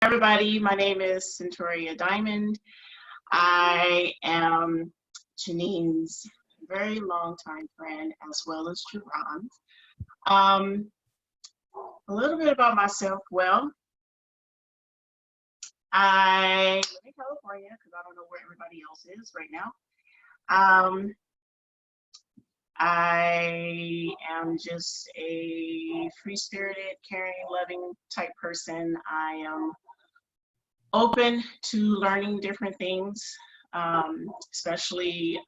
Everybody, my name is Scentoria Diamond. I am Janine's very long time friend as well as Jarron's. Um, a little bit about myself. Well, I live in California because I don't know where everybody else is right now. Um, I am just a free-spirited, caring, loving type person. I am open to learning different things, especially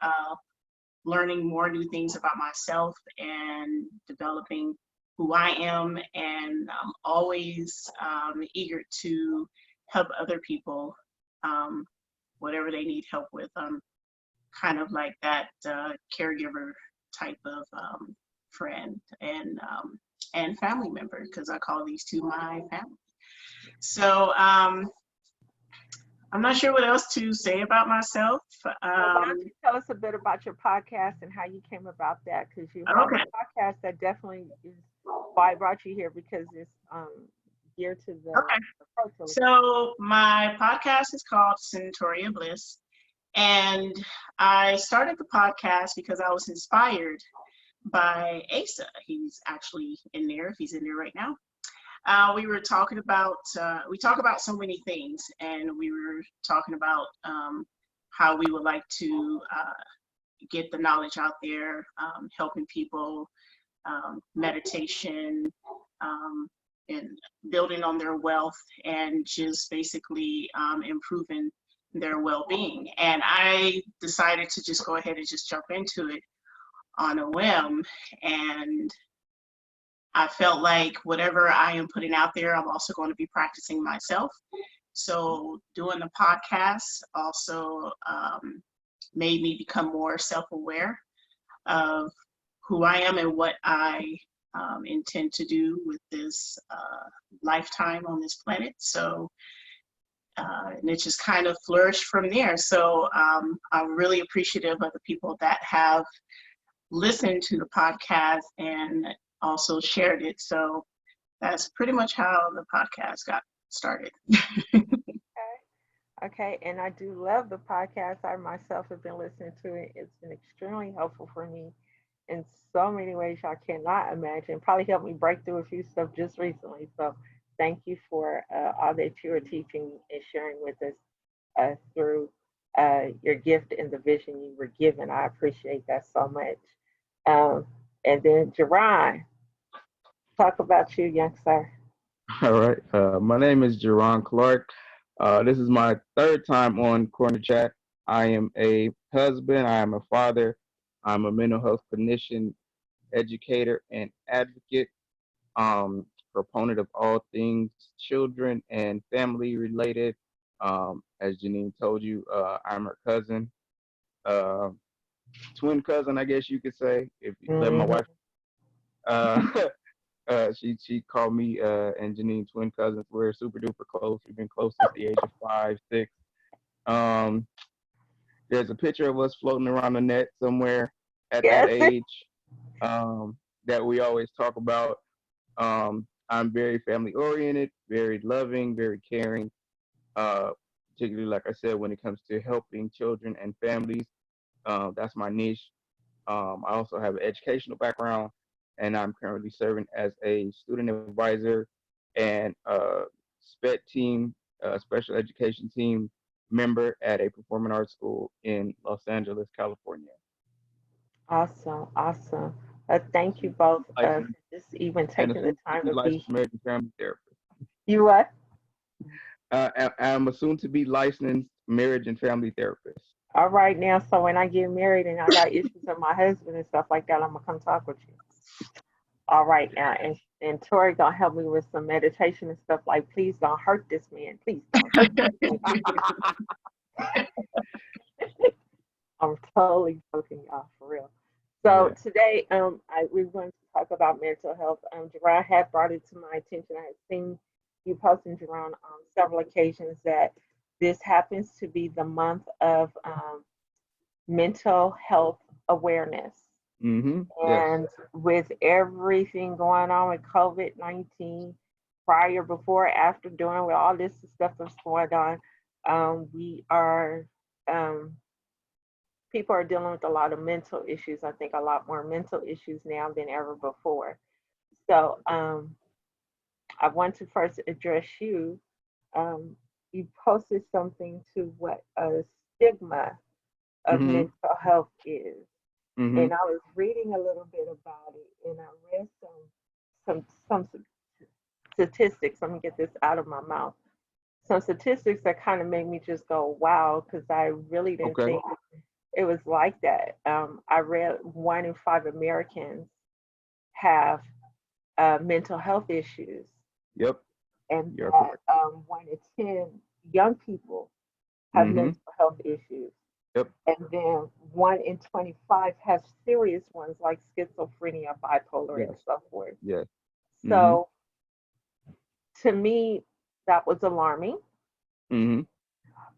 learning more new things about myself and developing who I am. And I'm always eager to help other people, whatever they need help with. I'm kind of like that caregiver type of friend and family member, because I call these two my family. So I'm not sure what else to say about myself. Well, why don't you tell us a bit about your podcast and how you came about that? Because you have Okay. a podcast that definitely is why I brought you here, because it's geared to the Okay. approach. So my podcast is called Scentoria Bliss. And I started the podcast because I was inspired by Asa. He's actually in there, if he's in there right now. We were talking about, we talk about so many things, and we were talking about how we would like to get the knowledge out there, helping people, meditation, and building on their wealth, and just basically improving their well-being. And I decided to just go ahead and just jump into it on a whim. And I felt like whatever I am putting out there, I'm also going to be practicing myself. So doing the podcast also made me become more self-aware of who I am and what I intend to do with this lifetime on this planet. So, and it just kind of flourished from there. So I'm really appreciative of the people that have listened to the podcast and also shared it. So that's pretty much how the podcast got started. Okay, and I do love the podcast. I myself have been listening to it. It's been extremely helpful for me in so many ways I cannot imagine. Probably helped me break through a few stuff just recently. So thank you for all that you are teaching and sharing with us through your gift and the vision you were given. I appreciate that so much. Um, and then Jarron, talk about you, young sir. All right. My name is Jarron Clark. This is my third time on Corner Chat. I am a husband. I am a father. I'm a mental health clinician, educator, and advocate. Proponent of all things children and family related. As Janine told you, I'm her cousin, uh, twin cousin, I guess you could say, if you let my Mhm. wife. Uh, she called me and Janine twin cousins. We're super duper close. We've been close since the age of 5, 6. Um, there's a picture of us floating around the net somewhere at that Yes. age that we always talk about. I'm very family oriented, very loving, very caring. Particularly, like I said, when it comes to helping children and families, that's my niche. I also have an educational background, and I'm currently serving as a student advisor and SPET team, special education team member at a performing arts school in Los Angeles, California. Awesome, awesome. Thank you both for Licensed just even and a taking the soon to time be to be licensed here. marriage and family therapist. You what? I'm a soon to be licensed marriage and family therapist. All right now, so when I get married and I got issues with my husband and stuff like that, I'm gonna come talk with you. All right now, and Tori gonna help me with some meditation and stuff like, please don't hurt this man. Please don't hurt this man. I'm totally joking, y'all, for real. So Yeah. today, we're going to talk about mental health. Jerron had brought it to my attention. I had seen you posting, Jerron, on several occasions that this happens to be the month of mental health awareness. Mm-hmm. Yes. And with everything going on with COVID-19, prior, before, after, during, with all this stuff that's going on, we are, people are dealing with a lot of mental issues. I think a lot more mental issues now than ever before. So I want to first address you. Um, you posted something to what a stigma of Mm-hmm. mental health is. Mm-hmm. And I was reading a little bit about it, and I read some statistics. Let me get this out of my mouth. Some statistics that kind of made me just go, wow, because I really didn't Okay. think it was like that. I read 1 in 5 Americans have mental health issues, Yep. and You're that correct. 1 in 10 young people have Mm-hmm. mental health issues. Yep. And then 1 in 25 have serious ones like schizophrenia, bipolar, and Yes. so forth. Yes. Mm-hmm. So to me, that was alarming. Mm-hmm.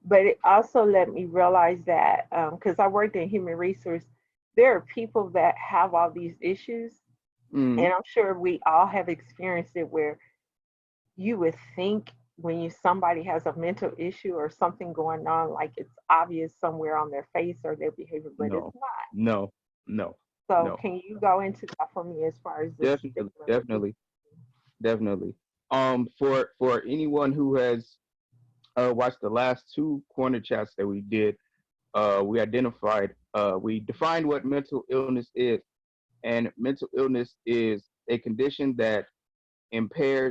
But it also let me realize that because I worked in human resource, there are people that have all these issues, Mm-hmm. and I'm sure we all have experienced it where you would think when you somebody has a mental issue or something going on, like it's obvious somewhere on their face or their behavior, but it's No. not. No. No. So No. can you go into that for me as far as the Definitely. stigma with this? Definitely. Definitely. For anyone who has watched the last two corner chats that we did, we defined what mental illness is, and mental illness is a condition that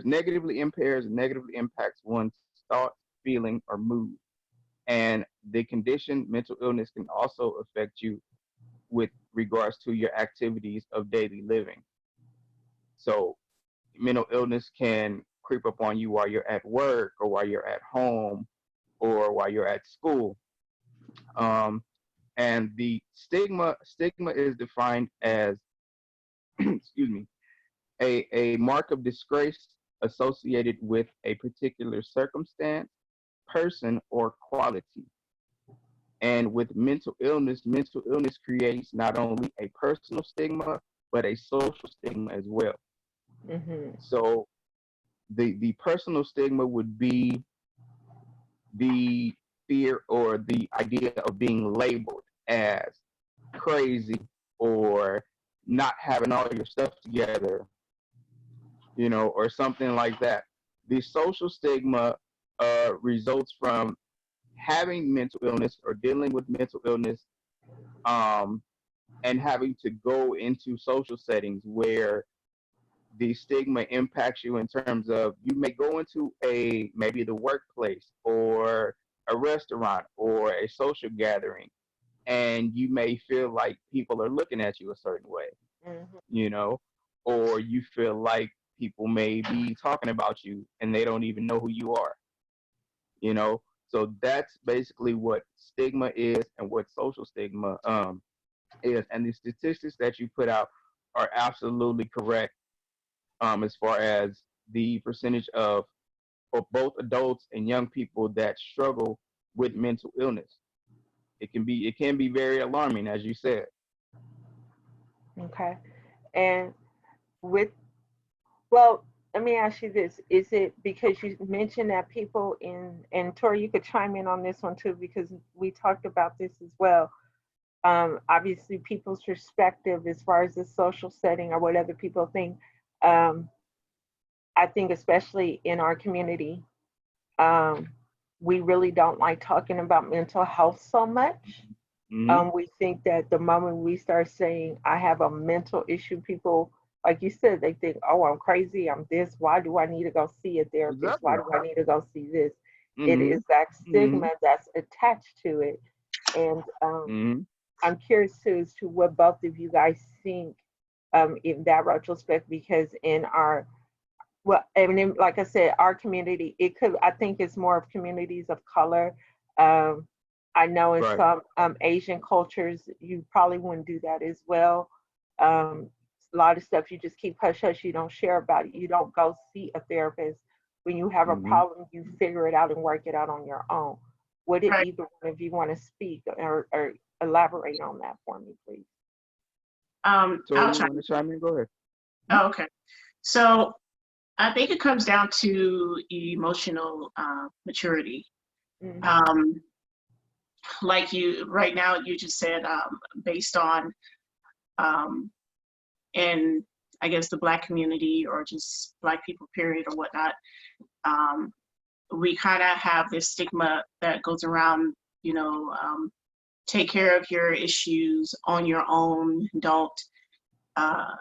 negatively impacts one's thoughts, feeling, or mood. And the condition, mental illness, can also affect you with regards to your activities of daily living. So mental illness can creep up on you while you're at work or while you're at home or while you're at school. Um, and the stigma is defined as excuse me, a mark of disgrace associated with a particular circumstance, person, or quality. And with mental illness creates not only a personal stigma but a social stigma as well. Mm-hmm. So the personal stigma would be the fear or the idea of being labeled as crazy or not having all your stuff together, or something like that. The social stigma results from having mental illness or dealing with mental illness, um, and having to go into social settings where the stigma impacts you in terms of you may go into maybe the workplace or a restaurant or a social gathering, and you may feel like people are looking at you a certain way, Mm-hmm. you know, or you feel like people may be talking about you and they don't even know who you are, you know. So that's basically what stigma is and what social stigma is. And the statistics that you put out are absolutely correct, as far as the percentage of both adults and young people that struggle with mental illness. It can be very alarming, as you said. Okay. And with, well, let me ask you this. Is it because you mentioned that people and Tori, you could chime in on this one too, because we talked about this as well. Obviously, people's perspective as far as the social setting or what other people think. Um, I think, especially in our community, um, we really don't like talking about mental health so much. Mm-hmm. We think that the moment we start saying, I have a mental issue, people, like you said, they think, oh, I'm crazy, I'm this. Why do I need to go see a therapist? Why Exactly. do I need to go see this? It Mm-hmm. is that Mm-hmm. stigma that's attached to it. And Mm-hmm. I'm curious too as to what both of you guys think in that retrospect, because in our, well, I mean, like I said, our community, it could, I think it's more of communities of color. Um, I know in Right. some Asian cultures, you probably wouldn't do that as well. Um, a lot of stuff you just keep hush hush, you don't share about it. You don't go see a therapist. When you have a Mm-hmm. problem, you figure it out and work it out on your own. Would it Right. either one of you want to speak or elaborate on that for me, please? So I'll you try. want to chime in? Go ahead. Oh, okay. So I think it comes down to emotional maturity. Mhm. Like you, right now, you just said, based on, in, I guess, the Black community or just Black people, period, or whatnot, we kind of have this stigma that goes around, you know, take care of your issues on your own. Don't uh,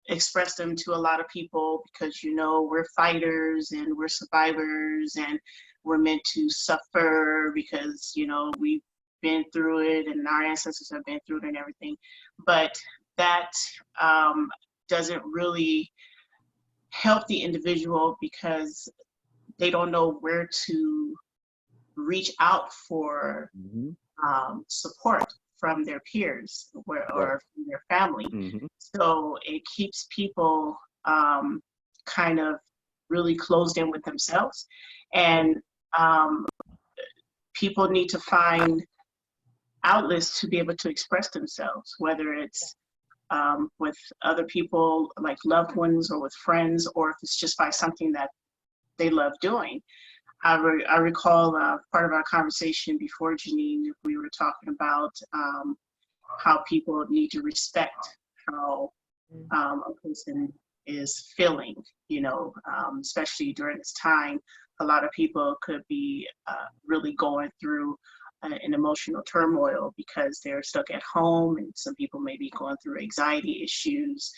express them to a lot of people because, you know, we're fighters and we're survivors and we're meant to suffer because, you know, we've been through it and our ancestors have been through it and everything. But that doesn't really help the individual because they don't know where to reach out for Mm-hmm. support from their peers Right. or from their family. Mm-hmm. So it keeps people kind of really closed in with themselves. And um, people need to find outlets to be able to express themselves, whether it's with other people, like loved ones, or with friends, or if it's just by something that they love doing. I recall part of our conversation before, Janine, we were talking about how people need to respect how a person is feeling, you know, especially during this time. A lot of people could be really going through an emotional turmoil because they're stuck at home, and some people may be going through anxiety issues.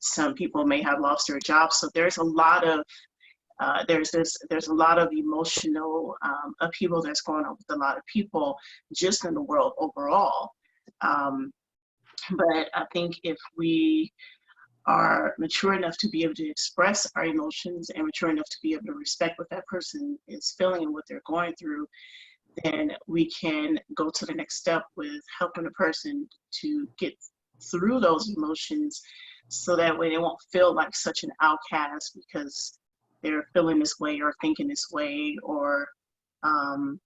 Some people may have lost their jobs. So there's a lot of there's a lot of emotional upheaval that's going on with a lot of people just in the world overall. But I think if we are mature enough to be able to express our emotions and mature enough to be able to respect what that person is feeling and what they're going through, then we can go to the next step with helping a person to get through those emotions so that way they won't feel like such an outcast because they're feeling this way or thinking this way, or and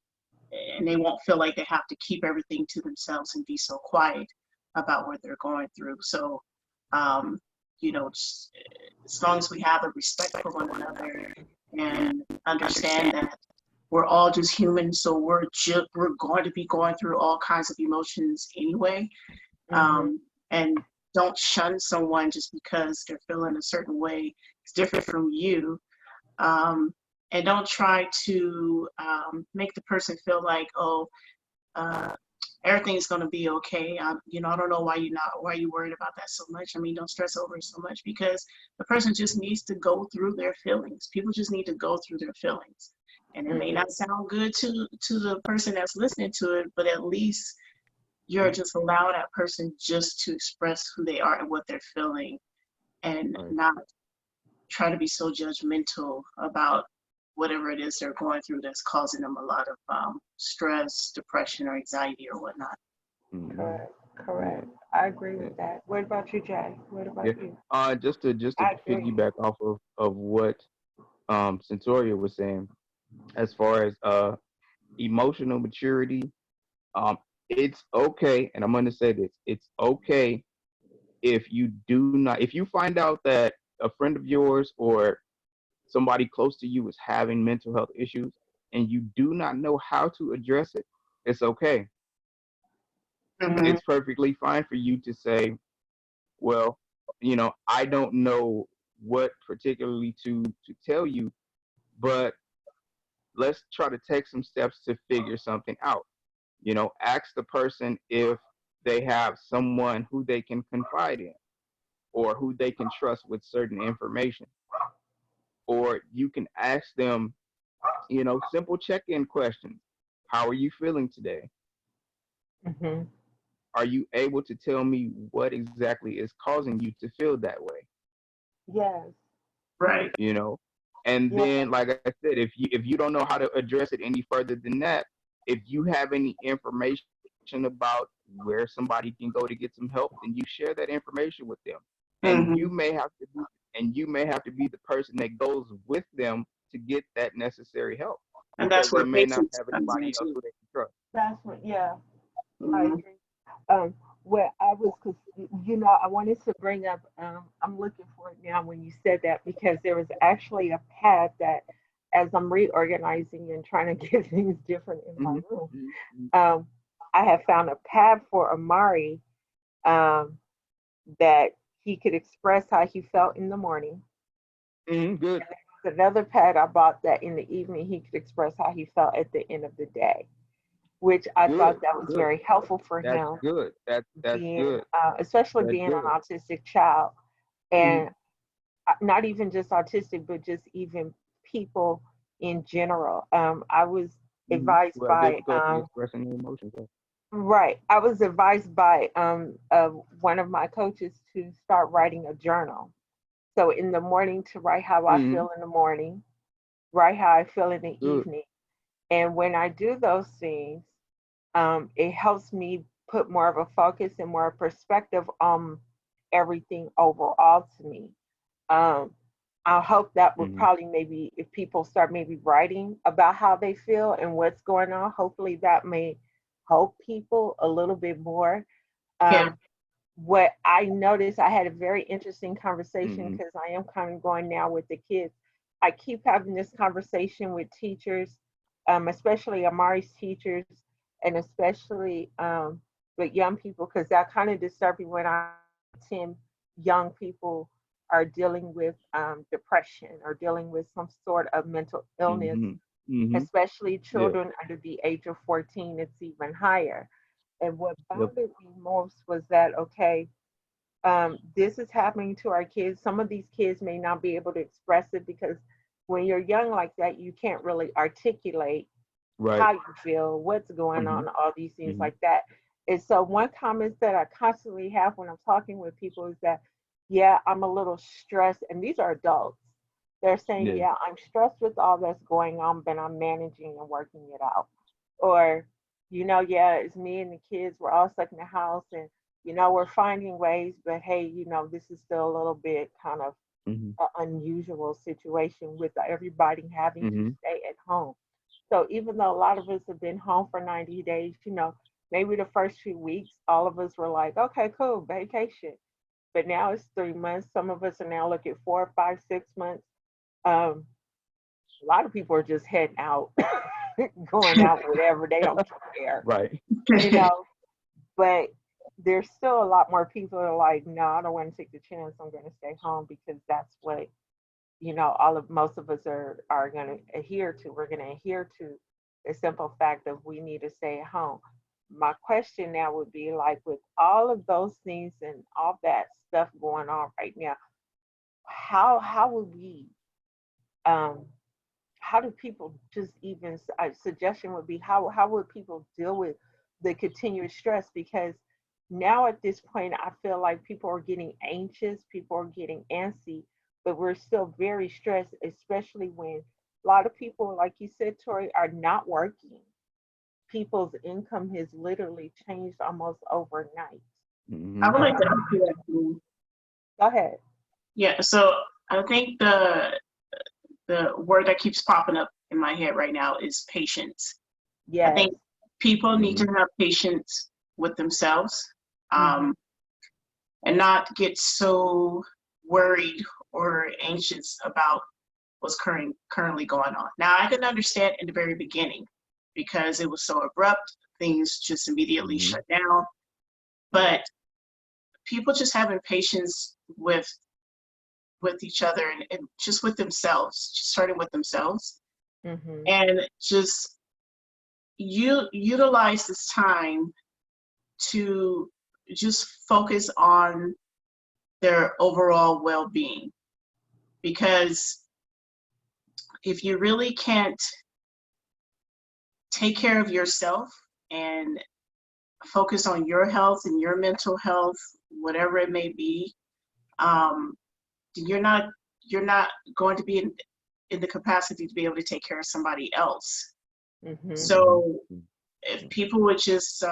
they won't feel like they have to keep everything to themselves and be so quiet about what they're going through. So, you know, just, as long as we have a respect for one another and understand that we're all just human, so we're going to be going through all kinds of emotions anyway, and don't shun someone just because they're feeling a certain way. It's different from you. And don't try to make the person feel like, oh, everything's going to be okay. You know, I don't know why you worried about that so much. I mean, don't stress over it so much, because the person just needs to go through their feelings. People just need to go through their feelings. And it may not sound good to the person that's listening to it, but at least you're just allowing that person just to express who they are and what they're feeling, and not try to be so judgmental about whatever it is they're going through that's causing them a lot of stress, depression, or anxiety or whatnot. Correct. I agree with that. What about you, Jay? What about you? Just to I agree. piggyback off of what Scentoria was saying, as far as emotional maturity, it's okay, and I'm going to say this: it's okay if you find out that a friend of yours or somebody close to you is having mental health issues and you do not know how to address it. It's okay. Mm-hmm. It's perfectly fine for you to say, well, I don't know what particularly to tell you, but let's try to take some steps to figure something out. Ask the person if they have someone who they can confide in or who they can trust with certain information. Or you can ask them, simple check-in questions. How are you feeling today? Are you able to tell me what exactly is causing you to feel that way? Yes. Right. And then, like I said, if you don't know how to address it any further than that, if you have any information about where somebody can go to get some help, then you share that information with them. And Mm-hmm. you may have to be the person that goes with them to get that necessary help, And because that's they where may not patience have comes in anybody else too. who they can trust. That's what. Yeah, I Mm-hmm. agree. Well, I was, cause you know, I wanted to bring up. I'm looking for it now when you said that because there was actually a pad that, as I'm reorganizing and trying to get things different in my Mm-hmm. room, Mm-hmm. um, I have found a pad for Amari, um, that he could express how he felt in the morning. Mm-hmm. Good. There's another pad I bought that in the evening he could express how he felt at the end of the day, which I Good. thought that was Good. very helpful for That's him, good. That's being, good. especially That's being an good. autistic child, Mm-hmm. and not even just autistic, but just even people in general. I was Mm-hmm. advised Who have by, difficulty expressing their emotions. right, I was advised by one of my coaches to start writing a journal. So in the morning to write how I Mm-hmm. feel in the morning, write how I feel in the Good. evening. And when I do those things, it helps me put more of a focus and more perspective on everything overall to me. Um, I hope that would Mm-hmm. probably maybe if people start maybe writing about how they feel and what's going on, hopefully that may help people a little bit more. Yeah. Um, what I noticed, I had a very interesting conversation Mm-hmm. because I am kind of going now with the kids. I keep having this conversation with teachers, especially Amari's teachers, and especially with young people, because that kind of disturbs me when I 10 young people are dealing with depression or dealing with some sort of mental illness, Mm-hmm. Mm-hmm. especially Yeah. children under the age of 14, it's even higher. And what Yep. bothered me most was that, okay, this is happening to our kids. Some of these kids may not be able to express it because when you're young like that, you can't really articulate Right. how you feel, what's going Mm-hmm. on, all these things Mm-hmm. like that. And so, one comment that I constantly have when I'm talking with people is that, yeah, I'm a little stressed. And these are adults. They're saying, Yeah. yeah, I'm stressed with all that's going on, but I'm managing and working it out. Or, yeah, it's me and the kids. We're all stuck in the house and, we're finding ways, but hey, this is still a little bit kind of Mm-hmm. an unusual situation with everybody having to Mm-hmm. stay at home. So even though a lot of us have been home for 90 days, maybe the first few weeks, all of us were like, okay, cool, vacation. But now it's 3 months. Some of us are now looking at 4, 5, 6 months. Um, a lot of people are just heading out, going out, whatever. They don't care, Right. you know. But there's still a lot more people that are like, no, I don't want to take the chance. I'm going to stay home because that's what all of most of us are going to adhere to. We're going to adhere to the simple fact that we need to stay at home. My question now would be like, with all of those things and all that stuff going on right now, how would we um how do people just even a suggestion would be how would people deal with the continuous stress? Because now at this point I feel like people are getting anxious, people are getting antsy, but we're still very stressed, especially when a lot of people, like you said, Tori, are not working. People's income has literally changed almost overnight. I Mm-hmm. would like to Um, ask you that too. Go ahead. Yeah, so I think the word that keeps popping up in my head right now is patience. I Yes. think people need Mm-hmm. to have patience with themselves, Mm-hmm. um, and not get so worried or anxious about what's currently going on. Now, I can understand in the very beginning because it was so abrupt, things just immediately Mm-hmm. shut down. But people just having patience with each other and just with themselves, just starting with themselves, Mm-hmm. and just utilize this time to just focus on their overall well-being. Because if you really can't take care of yourself and focus on your health and your mental health, whatever it may be, um, you're not you're not going to be in the capacity to be able to take care of somebody else. Mm-hmm. So if people would just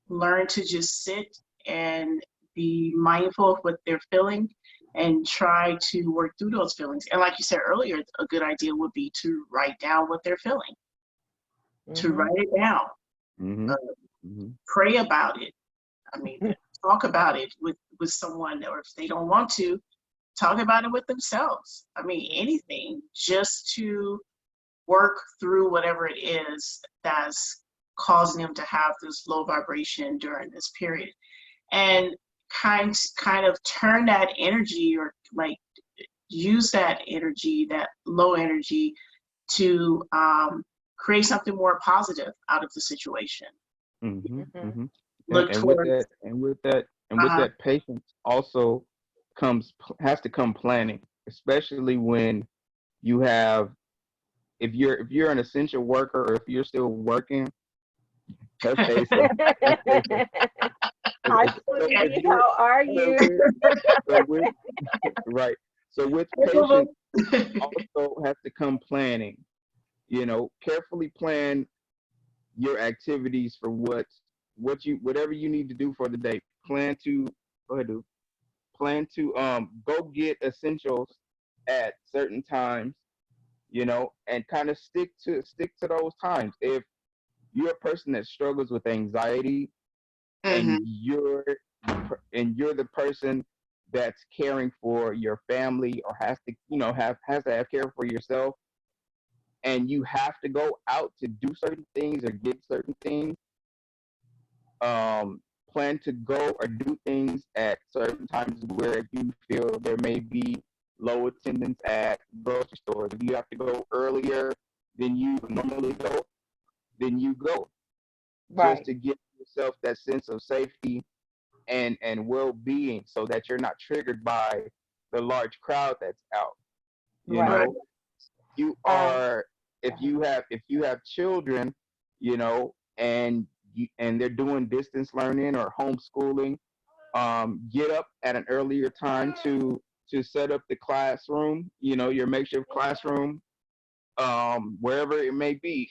learn to just sit and be mindful of what they're feeling and try to work through those feelings. And like you said earlier, a good idea would be to write down what they're feeling, to Mm-hmm. write it down, Mm-hmm. uh, Mm-hmm. pray about it, I mean, talk about it with someone, or if they don't want to, talk about it with themselves. I mean, anything just to work through whatever it is that's causing them to have this low vibration during this period. And kind of turn that energy, or like use that energy, that low energy, to create something more positive out of the situation. Mm-hmm, mm-hmm. Look And with towards, that patience also has to come planning, especially when you have, if you're an essential worker, or if you're still working, have patience. Have patience. Hi, If sweetie. you're How are so you? with, so with right. So with patience also has to come planning. Carefully plan your activities for whatever you need to do for the day. Plan to go ahead, dude. Plan to go get essentials at certain times, and kind of stick to those times. If you're a person that struggles with anxiety, Mhm. and you're the person that's caring for your family, or has to have care for yourself, and you have to go out to do certain things or get certain things, plan to go or do things at certain times where you feel there may be low attendance at grocery stores. If you have to go earlier than you normally go, then you go, just Right, to give yourself that sense of safety and well-being, so that you're not triggered by the large crowd that's out. you right. Right. know you Um, are if you have children, and they're doing distance learning or homeschooling, get up at an earlier time to set up the classroom, your makeshift classroom, wherever it may be.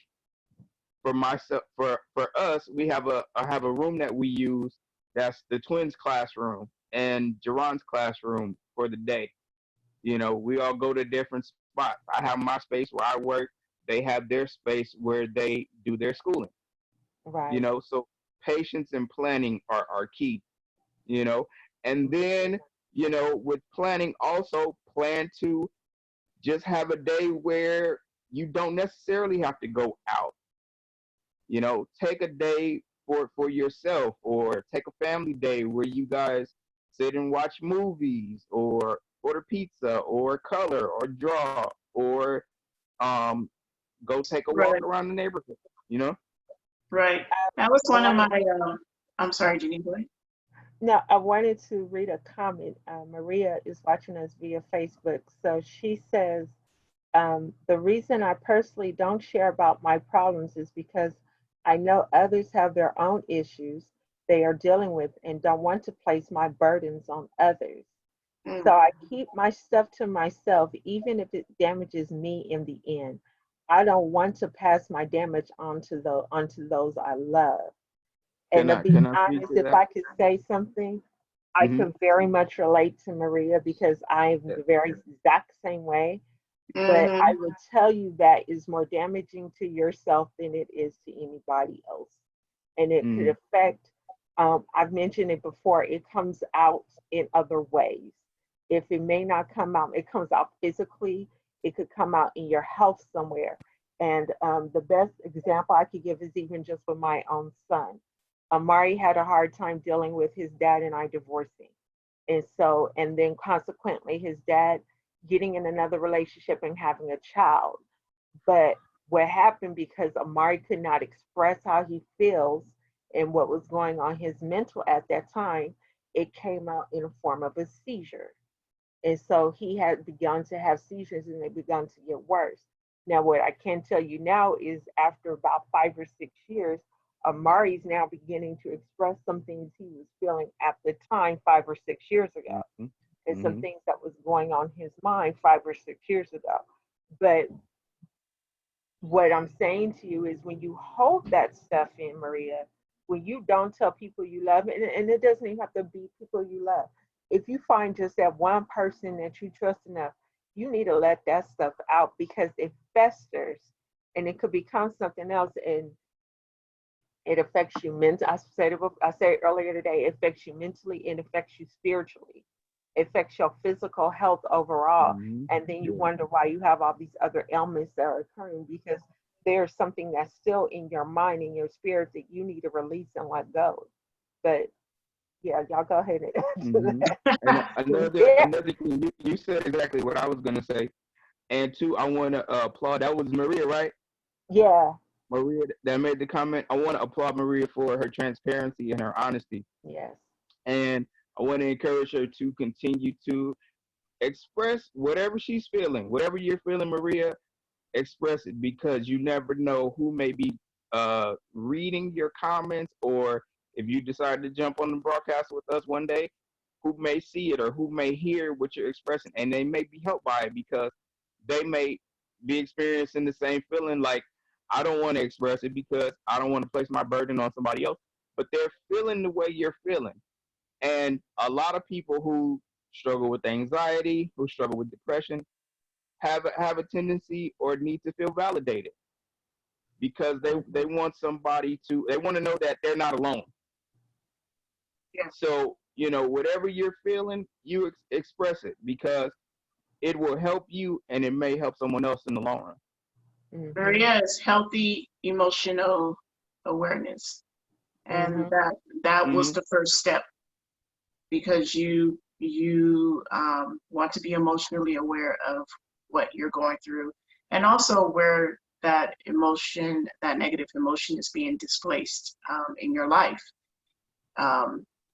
For myself, for us, I have a room that we use, that's the twins classroom and Jarron's classroom for the day. We all go to different spots. I have my space where I work. They have their space where they do their schooling. right, So patience and planning are key. You know, and then with planning, also plan to just have a day where you don't necessarily have to go out. Take a day for yourself, or take a family day where you guys sit and watch movies, or order pizza, or color, or draw, or um go take a walk Right, around the neighborhood. You know? right. That was I one of my, wanted, I'm sorry, Jenny, go ahead. no, I wanted to read a comment. Maria is watching us via Facebook. So she says, the reason I personally don't share about my problems is because I know others have their own issues they are dealing with and don't want to place my burdens on others. So Mm, I keep my stuff to myself, even if it damages me in the end. I don't want to pass my damage onto those I love. And Can to I be can I speak honest, to if that? I could say something, I Hmm. could very much relate to Maria because I am the very exact same way. But I mhm, would tell you that is more damaging to yourself than it is to anybody else. And it could Mm, affect, I've mentioned it before, it comes out in other ways. If it may not come out, it comes out physically, it could come out in your health somewhere. And the best example I could give is even just with my own son. Amari had a hard time dealing with his dad and I divorcing. And so, and then consequently, his dad getting in another relationship and having a child. But what happened, because Amari could not express how he feels and what was going on his mental at that time, it came out in a form of a seizure. And so he had begun to have seizures and they begun to get worse. Now, what I can tell you now is after about 5 or 6 years, Amari's now beginning to express some things he was feeling at the time 5 or 6 years ago, mm-hmm, and some mm-hmm. things that was going on in his mind 5 or 6 years ago. But what I'm saying to you is when you hold that stuff in, Maria, when you don't tell people you love, and it doesn't even have to be people you love. If you find just that one person that you trust enough, you need to let that stuff out because it festers and it could become something else. It affects you mentally. I said it earlier today. It affects you mentally. It affects you spiritually. It affects your physical health overall. Mm-hmm. And then you Yeah. wonder why you have all these other ailments that are occurring, because there's something that's still in your mind, in your spirit, that you need to release and let go. But yeah, y'all go ahead and answer Mm-hmm. that. And another Yeah. another thing, you said exactly what I was gonna say. And two, I want to applaud. That was Maria, right? Yeah. Maria that made the comment. I want to applaud Maria for her transparency and her honesty. Yes. And I want to encourage her to continue to express whatever she's feeling, whatever you're feeling, Maria. Express it, because you never know who may be reading your comments, or if you decide to jump on the broadcast with us one day, who may see it or who may hear what you're expressing, and they may be helped by it, because they may be experiencing the same feeling. Like, I don't want to express it because I don't want to place my burden on somebody else, but they're feeling the way you're feeling. And a lot of people who struggle with anxiety, who struggle with depression, have a tendency or need to feel validated, because they want somebody to, they want to know that they're not alone. Yeah. So, whatever you're feeling, you express it, because it will help you and it may help someone else in the long run. Maria is healthy emotional awareness. And Mhm. that was Mm-hmm. the first step, because you want to be emotionally aware of what you're going through, and also where that emotion, that negative emotion, is being displaced in your life.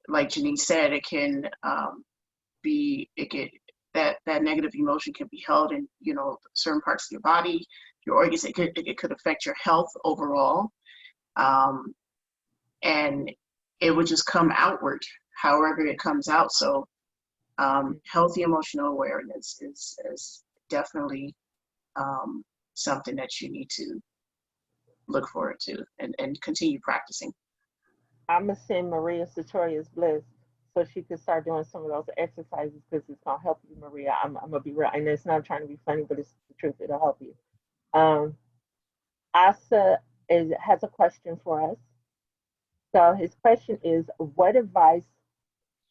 Like Janine said, it can that negative emotion can be held in certain parts of your body, your organs. It could affect your health overall, and it would just come outward however it comes out. So healthy emotional awareness is definitely something that you need to look forward to and continue practicing. I'm gonna send Maria Scentoria's Bliss so she could start doing some of those exercises, because it's gonna help you, Maria. I'm gonna be real, and it's not trying to be funny, but it's the truth. It'll help you. Um, Asa has a question for us. So his question is, what advice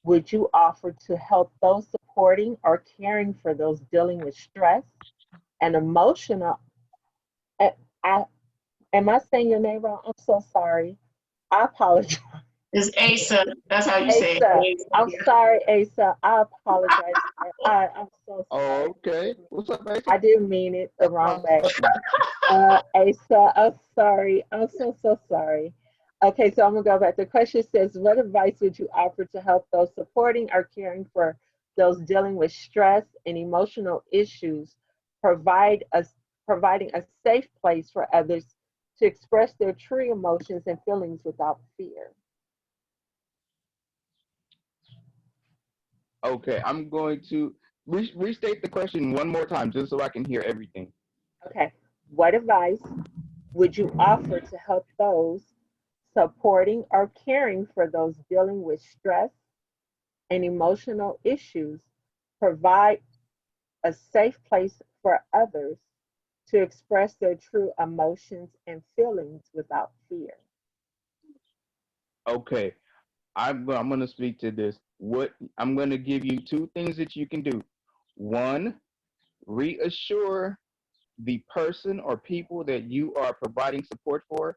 would you offer to help those supporting or caring for those dealing with stress and emotional? I, I, am I saying your name wrong? I'm so sorry. I apologize. It's Asa. That's how you say Asa, it. I'm Asa, sorry, Asa. I apologize. I'm so sorry. Oh, okay. What's up, Mason? I didn't mean it the That's wrong my way. question. Asa, I'm sorry. I'm so sorry. Okay, so I'm gonna go back. The question says, what advice would you offer to help those supporting or caring for those dealing with stress and emotional issues, provide a, providing a safe place for others to express their true emotions and feelings without fear? Okay, I'm going to restate the question one more time, just so I can hear everything. Okay, what advice would you offer to help those supporting or caring for those dealing with stress and emotional issues, provide a safe place for others to express their true emotions and feelings without fear? Okay, I'm going to speak to this. What I'm going to give you two things that you can do. One, reassure the person or people that you are providing support for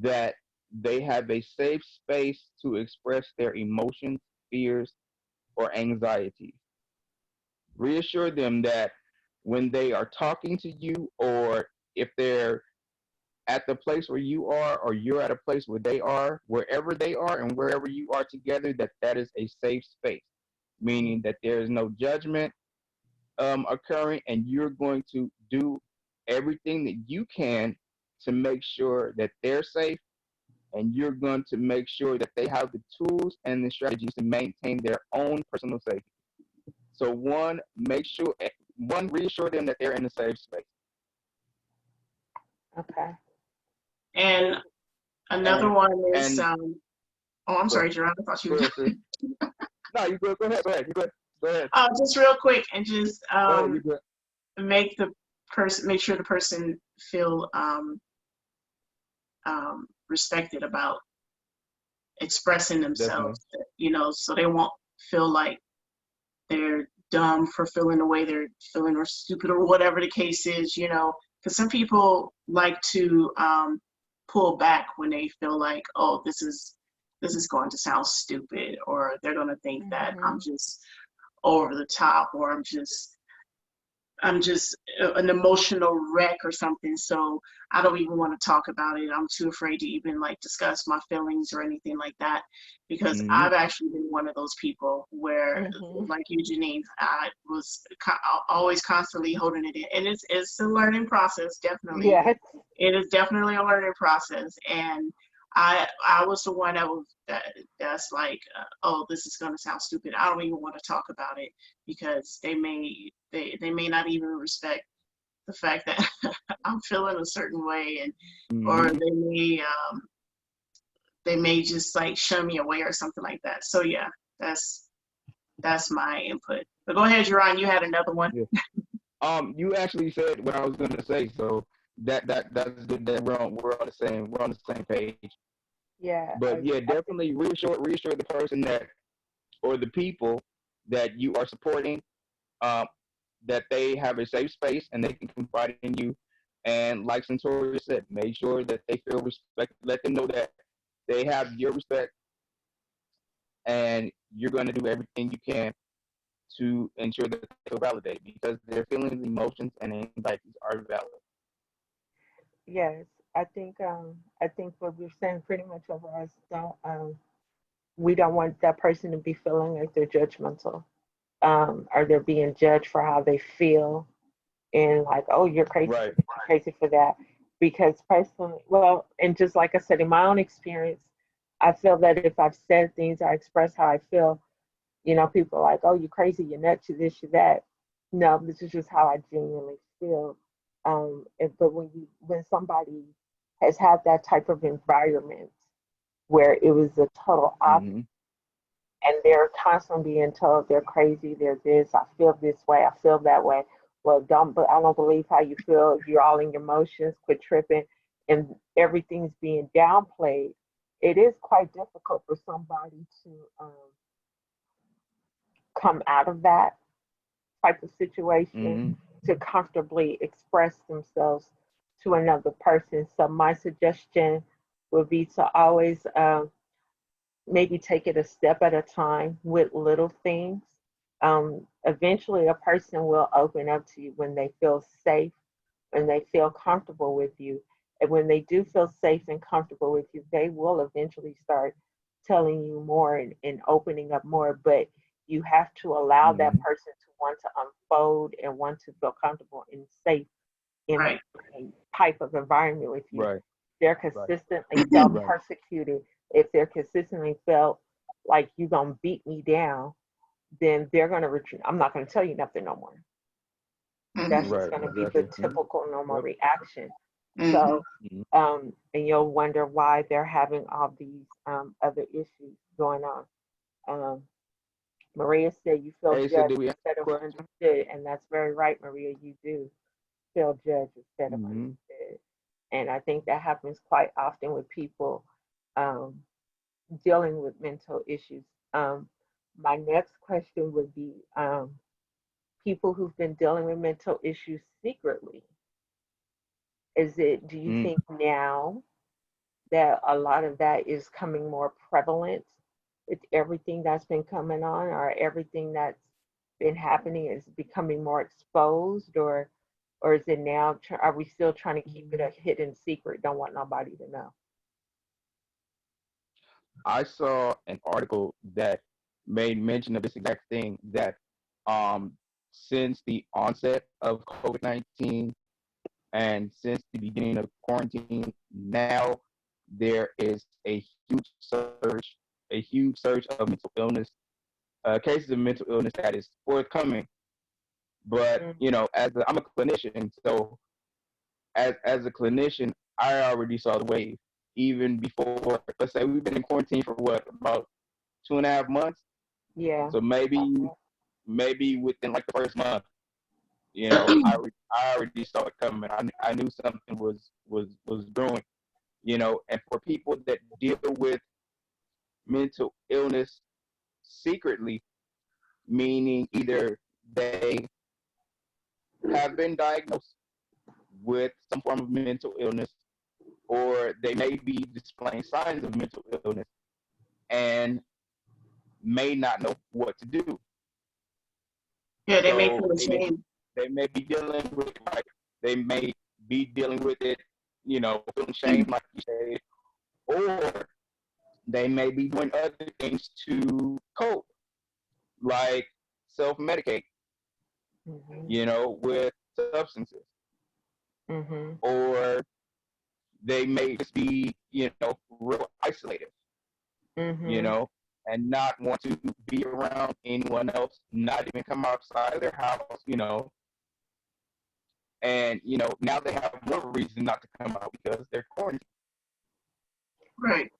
that they have a safe space to express their emotions, fears, or anxieties. Reassure them that when they are talking to you, or if they're at the place where you are, or you're at a place where they are, wherever they are and wherever you are together, that is a safe space, meaning that there is no judgment occurring, and you're going to do everything that you can to make sure that they're safe, and you're going to make sure that they have the tools and the strategies to maintain their own personal safety. So one, reassure them that they're in a safe space. Okay. And another And one is, and oh, I'm go sorry, Jarron, I thought you go were ahead, sis. No, you good. Go ahead. Go ahead. You good. Go ahead. just real quick, and just Go ahead. You good. make sure the person feel respected about expressing Definitely. themselves, so they won't feel like they're dumb for feeling the way they're feeling or stupid or whatever the case is, because some people like to pull back when they feel like, oh, this is going to sound stupid, or they're going to think that I'm just over the top, or I'm just an emotional wreck or something. So I don't even want to talk about it. I'm too afraid to even like discuss my feelings or anything like that, because I've actually been one of those people where, like you, Janine, I was always constantly holding it in, and it's a learning process, definitely. Yes. It is definitely a learning process, and I was the one that's like, oh, this is going to sound stupid. I don't even want to talk about it, because they may not even respect the fact that I'm feeling a certain way, and or they may just like shun me away or something like that. So yeah, that's my input. But go ahead, Jarron, you had another one. Yeah. You actually said what I was gonna say, so that's good that we're on the same page. Yeah. But yeah, definitely reassure the person that, or the people that you are supporting, um, that they have a safe space and they can confide in you. And like Scentoria said, make sure that they feel respect. Let them know that they have your respect, and you're going to do everything you can to ensure that they feel validated, because their feelings, emotions, and anxieties are valid. Yes. I think what we're saying pretty much overall is we don't want that person to be feeling like they're judgmental, or they're being judged for how they feel, and like, oh, you're crazy for Right. this, you're crazy for that. Because personally, well, and just like I said, in my own experience, I feel that if I've said things, I express how I feel, people are like, oh, you're crazy, you're nuts, you're this, you're that. No, this is just how I genuinely feel. But when somebody has had that type of environment where it was a total opposite, Mm-hmm. and they're constantly being told they're crazy, they're this, I feel this way, I feel that way. Well, but I don't believe how you feel. You're all in your emotions, quit tripping, and everything's being downplayed. It is quite difficult for somebody to come out of that type of situation, Mm-hmm. to comfortably express themselves to another person. So my suggestion would be to always maybe take it a step at a time with little things. Eventually, a person will open up to you when they feel safe, when they feel comfortable with you. And when they do feel safe and comfortable with you, they will eventually start telling you more, and opening up more. But you have to allow that Mm-hmm. person to want to unfold and want to feel comfortable and safe in Right. a type of environment with you. Right. They're Right. consistently felt Right. persecuted, if they're consistently felt like you're gonna beat me down, then they're gonna retreat. I'm not gonna tell you nothing no more. That's Mm-hmm. just Right. gonna be the Exactly. Mm-hmm. typical normal Yep. reaction. Mm-hmm. So, and you'll wonder why they're having all these other issues going on. Um, Maria said you feel Hey, so judged did we answer instead the of question? understood, and that's very right, Maria. You do feel judged instead of Mm-hmm. understood, and I think that happens quite often with people um, dealing with mental issues. My next question would be people who've been dealing with mental issues secretly. Do you think now that a lot of that is coming more prevalent with everything that's been coming on, or everything that's been happening is becoming more exposed, or is it now, are we still trying to keep it a hidden secret, don't want nobody to know? I saw an article that made mention of this exact thing, that um, since the onset of COVID-19 and since the beginning of quarantine, now there is a huge surge of mental illness, cases of mental illness that is forthcoming. But Mm, I'm a clinician, so as a clinician, I already saw the wave even before. Let's say we've been in quarantine for what, about 2.5 months. yeah. So maybe within like the first month, I already saw it coming. I knew something was brewing. and for people that deal with mental illness secretly, meaning either they have been diagnosed with some form of mental illness, or they may be displaying signs of mental illness and may not know what to do. Yeah, they may So feel ashamed. they may be dealing with it, like they may be dealing with it, feeling shame, like you said, or they may be doing other things to cope, like self-medicate, with substances, or they may just be, real isolated, and not want to be around anyone else, not even come outside of their house, and now they have more reason not to come out because they're quarantined. Right.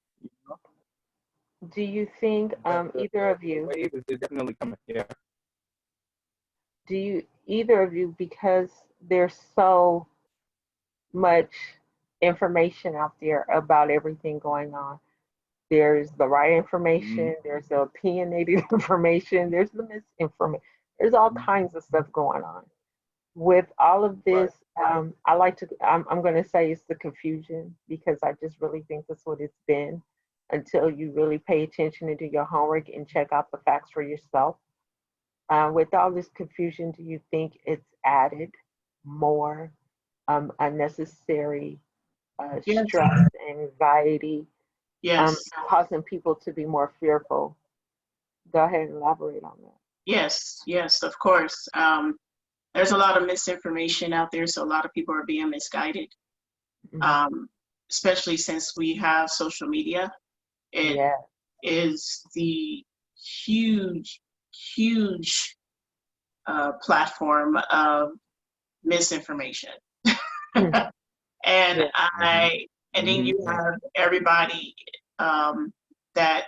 Do you think either of you? The wave is definitely coming. Yeah. Do you either of you, because there's so much information out there about everything going on? There's the right information, there's the opinionated information, there's the misinformation, there's all kinds of stuff going on. With all of this, I'm going to say it's the confusion, because I just really think that's what it's been until you really pay attention and do your homework and check out the facts for yourself. With all this confusion, do you think it's added more unnecessary stress, anxiety, Yes. causing people to be more fearful? Go ahead and elaborate on that. Yes, of course. There's a lot of misinformation out there, so a lot of people are being misguided, especially since we have social media. It is the huge platform of misinformation. And then you have everybody that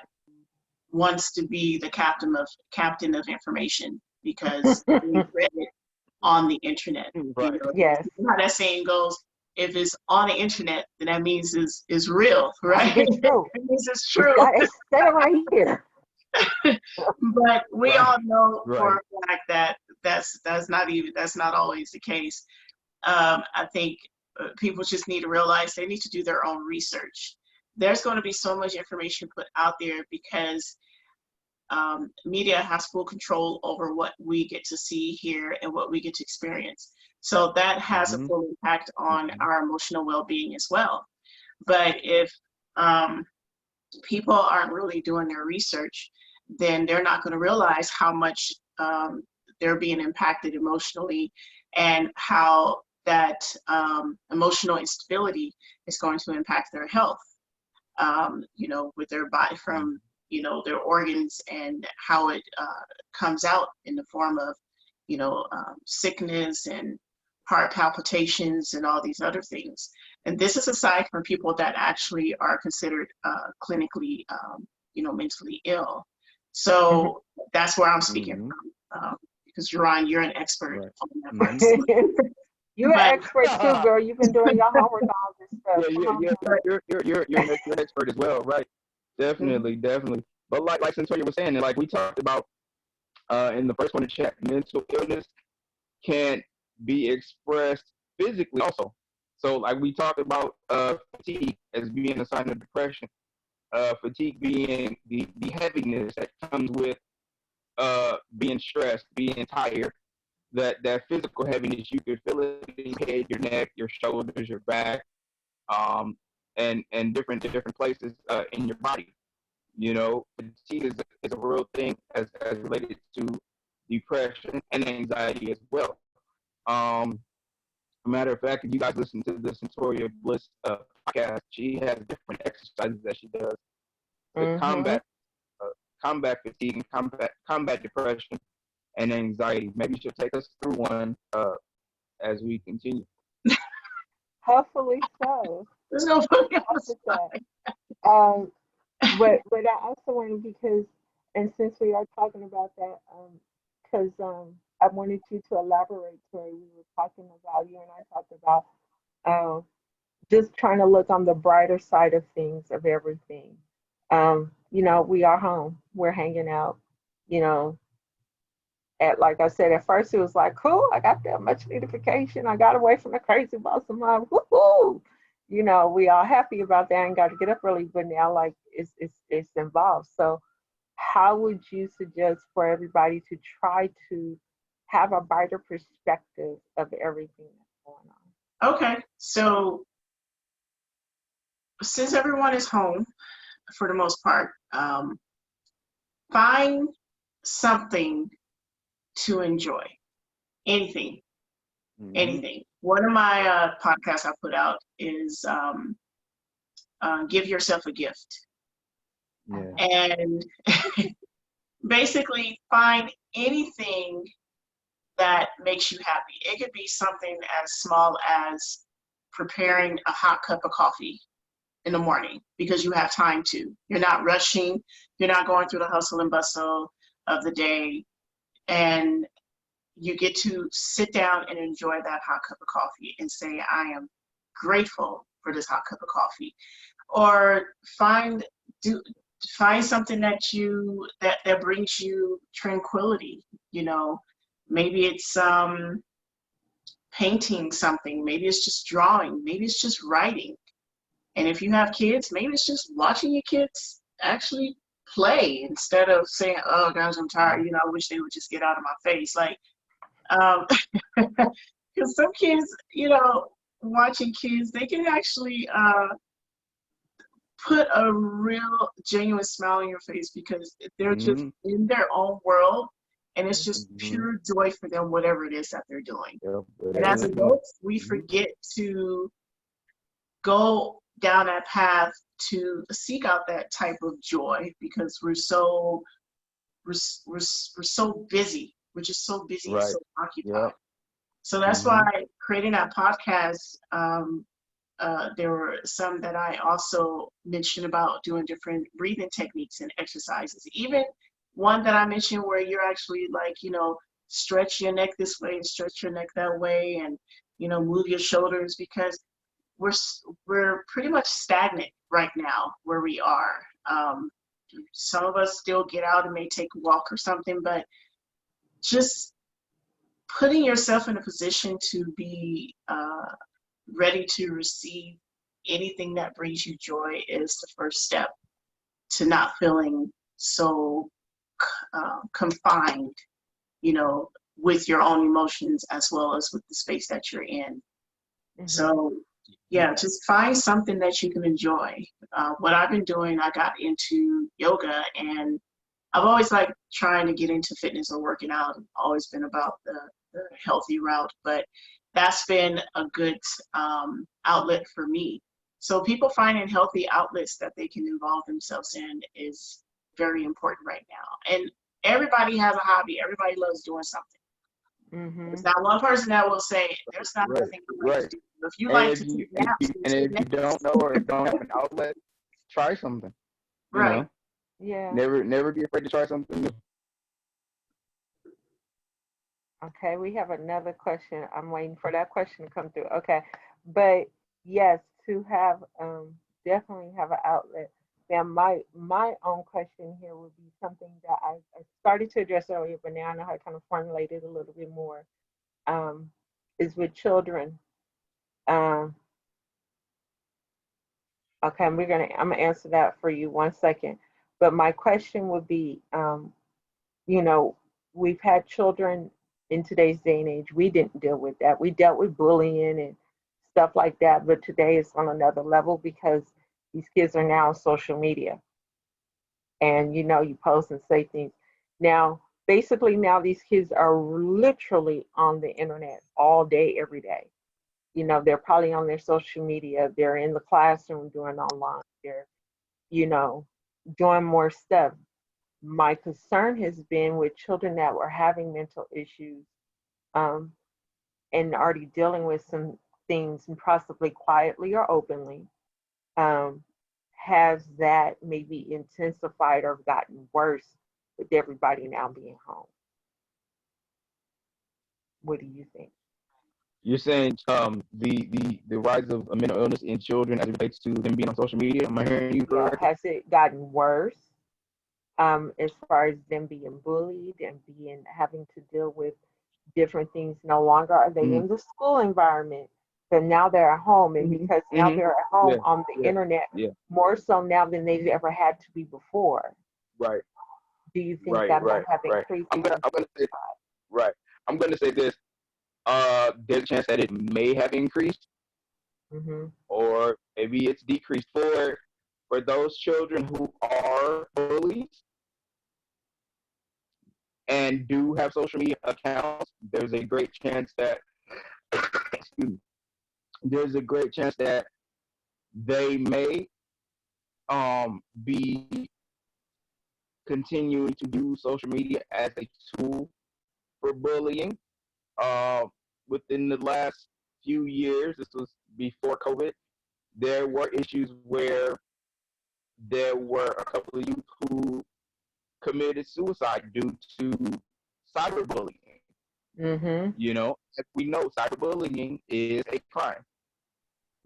wants to be the captain of information because they read it on the internet. Right. Yes. How that saying goes, if it's on the internet, then that means it's real, right? It's true. It means it's true. It's right here. But we all know for a fact that that's not always the case. I think people just need to realize they need to do their own research. There's going to be so much information put out there because media has full control over what we get to see, hear, and what we get to experience. So that has a full impact on our emotional well-being as well. But if people aren't really doing their research, then they're not going to realize how much they're being impacted emotionally and how that emotional instability is going to impact their health, with their body, from their organs, and how it comes out in the form of sickness and heart palpitations and all these other things. And this is aside from people that actually are considered clinically mentally ill. So that's where I'm speaking from, because Jarron, you're an expert on that. You're an expert too, girl. You've been doing your homework on all this stuff. You're an expert as well, right? Definitely. But like Scentoria was saying, and like we talked about in the first one to chat, mental illness can be expressed physically also. So like we talked about fatigue as being a sign of depression. Fatigue being the heaviness that comes with being stressed, being tired. That physical heaviness, you could feel it in your head, your neck, your shoulders, your back, and different places in your body. Fatigue is a real thing as related to depression and anxiety as well. Matter of fact, if you guys listen to the Scentoria Bliss podcast, she has different exercises that she does to combat fatigue and combat depression and anxiety. Maybe she'll take us through one as we continue. Hopefully so. There's no But I also wanted, because, and since we are talking about that, because I wanted you to elaborate, Tori. We were talking about, you and I talked about just trying to look on the brighter side of things, of everything. We are home, we're hanging out, you know, like I said, at first it was like, cool, I got that much notification. I got away from the crazy boss of mine. Woohoo! We all happy about that and got to get up early, but now like it's involved. So how would you suggest for everybody to try to have a brighter perspective of everything that's going on? Okay, so since everyone is home for the most part, find something to enjoy. Anything, anything. One of my podcasts I put out is give yourself a gift. Yeah. And basically find anything that makes you happy. It could be something as small as preparing a hot cup of coffee in the morning because you have time to. You're not rushing, you're not going through the hustle and bustle of the day, and you get to sit down and enjoy that hot cup of coffee and say, I am grateful for this hot cup of coffee. Or find something that brings you tranquility. Maybe it's painting something, maybe it's just drawing, maybe it's just writing. And if you have kids, maybe it's just watching your kids actually play instead of saying, oh gosh, I'm tired, I wish they would just get out of my face. Like, because some kids, watching kids, they can actually put a real genuine smile on your face because they're just in their own world, and it's just pure joy for them, whatever it is that they're doing. And as adults, we forget to go down that path to seek out that type of joy because we're so busy. We're just so busy and so occupied. Yeah. So that's why creating that podcast, there were some that I also mentioned about doing different breathing techniques and exercises. Even one that I mentioned where you're actually like, stretch your neck this way and stretch your neck that way and, move your shoulders, because we're pretty much stagnant right now where we are. Some of us still get out and may take a walk or something, but just putting yourself in a position to be ready to receive anything that brings you joy is the first step to not feeling so confined, with your own emotions as well as with the space that you're in. So yeah, just find something that you can enjoy. What I've been doing, I got into yoga, and I've always liked trying to get into fitness or working out. I've always been about the healthy route, but that's been a good outlet for me. So people finding healthy outlets that they can involve themselves in is very important right now. And everybody has a hobby. Everybody loves doing something. There's not one person that will say, there's not nothing you like to do. If you like to take naps, and if you don't know or don't have an outlet, try something. Right. Yeah. Never be afraid to try something new. Okay, we have another question. I'm waiting for that question to come through. Okay, but yes, to have definitely have an outlet. Now, my own question here would be something that I started to address earlier, but now I know how to kind of formulate it a little bit more. Is with children. Okay, I'm gonna answer that for you 1 second. But my question would be, we've had children in today's day and age. We didn't deal with that. We dealt with bullying and stuff like that. But today it's on another level because these kids are now on social media. And, you post and say things. Now, basically now these kids are literally on the internet all day, every day. They're probably on their social media. They're in the classroom doing online. They're, doing more stuff. My concern has been with children that were having mental issues and already dealing with some things, and possibly quietly or openly. Has that maybe intensified or gotten worse with everybody now being home? What do you think? You're saying the rise of mental illness in children as it relates to them being on social media. Am I hearing you Yeah, correctly? has it gotten worse as far as them being bullied and being having to deal with different things? No longer are they Mm-hmm. in the school environment, but now they're at home, and Mm-hmm. because now Mm-hmm. they're at Yeah. home on the Yeah. internet Yeah. more so now than they've ever had to be before. Right. Do you think Right. that might Right. have Right. increased I'm gonna. even? I'm gonna say. Right. I'm gonna say this. There's a chance that it may have increased, Mm-hmm. or maybe it's decreased for those children who are bullies and do have social media accounts. There's a great chance that excuse me, there's a great chance that they may be continuing to use social media as a tool for bullying. Uh, Within the last few years, this was before COVID, there were issues where there were a couple of youth who committed suicide due to cyberbullying. Mm-hmm. As we know, cyberbullying is a crime.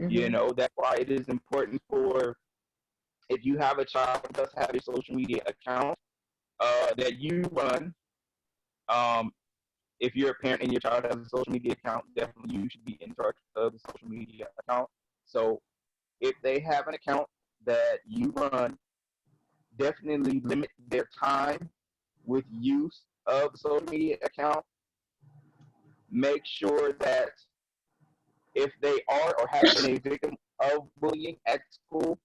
Mm-hmm. That's why it is important for, if you have a child who does have a social media account that you run, um, if you're a parent and your child has a social media account, definitely you should be in charge of the social media account. So if they have an account that you run, definitely limit their time with use of the social media account. Make sure that if they are or have been a victim of bullying at school,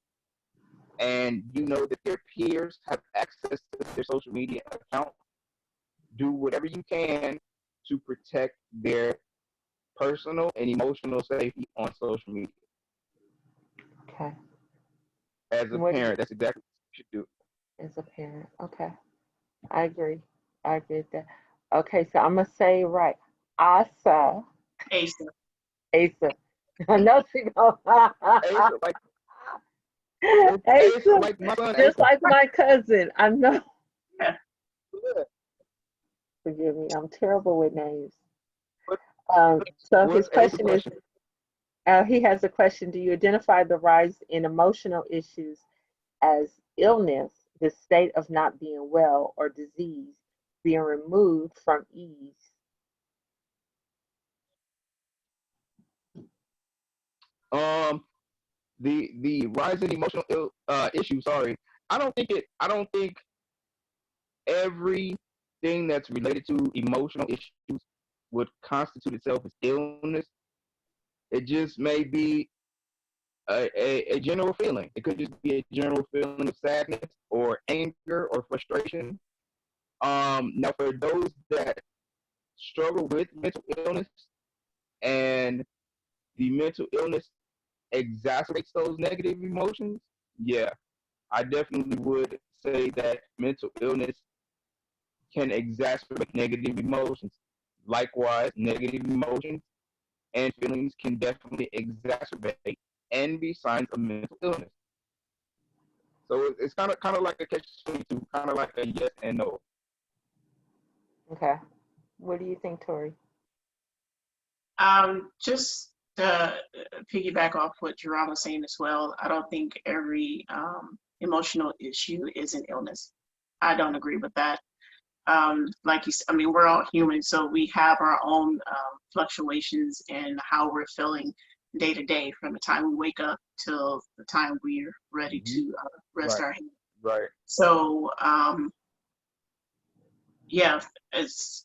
and you know that their peers have access to their social media account, do whatever you can to protect their personal and emotional safety on social media. Okay. As a What do you, parent, that's exactly what you should do. as a parent? Okay. I agree. I agree with that. Okay, so I'm gonna say it right. Asa, Asa. Asa. I know she know. Asa, like Asa, Asa, like my son just Asa. like my cousin. I know. Yeah. Yeah. Forgive me. I'm terrible with names. What, So his what's Asa's question is, question? he has a question. Do you identify the rise in emotional issues as illness, the state of not being well, or disease being removed from ease? Um, the rise in emotional issue. Sorry, I don't think it. I don't think everything that's related to emotional issues would constitute itself as illness. It just may be a general feeling. It could just be a general feeling of sadness or anger or frustration. Now, for those that struggle with mental illness and the mental illness exacerbates those negative emotions, yeah, I definitely would say that mental illness can exacerbate negative emotions. Likewise, negative emotions and feelings can definitely exacerbate and be signs of mental illness. So it's kind of like a catch-22, kind of like a yes and no. Okay. What do you think, Tori? Just to piggyback off what Jarron was saying as well, I don't think every emotional issue is an illness. I don't agree with that. Like you said, I mean, we're all human, so we have our own fluctuations in how we're feeling day to day, from the time we wake up till the time we're ready Mm-hmm. to rest Right, our head. right. So, yeah, it's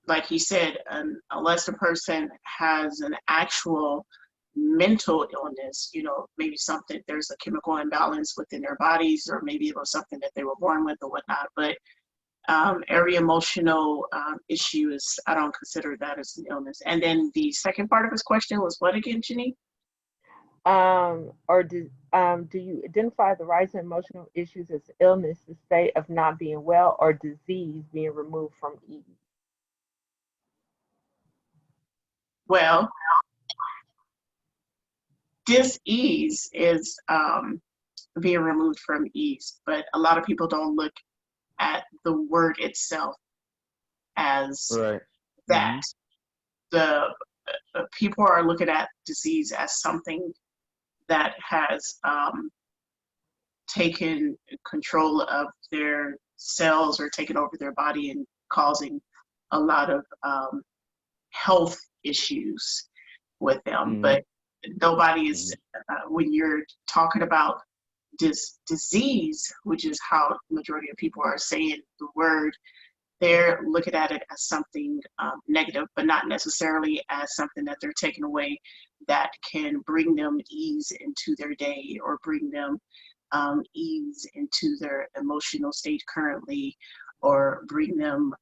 like he said, unless the person has an actual mental illness, maybe something, there's a chemical imbalance within their bodies, or maybe it was something that they were born with or whatnot. But every emotional issue is, I don't consider that as an illness. And then the second part of his question was what again, Jenny? Do you identify the rise in emotional issues as illness, the state of not being well, or disease being removed from ease? Well, dis-ease is being removed from ease, but a lot of people don't look at the word itself as Right. that. Mm-hmm. people are looking at disease as something that has taken control of their cells or taken over their body and causing a lot of health issues with them. But nobody is, when you're talking about this disease, which is how the majority of people are saying the word, they're looking at it as something negative, but not necessarily as something that they're taking away that can bring them ease into their day or bring them ease into their emotional state currently, or bring them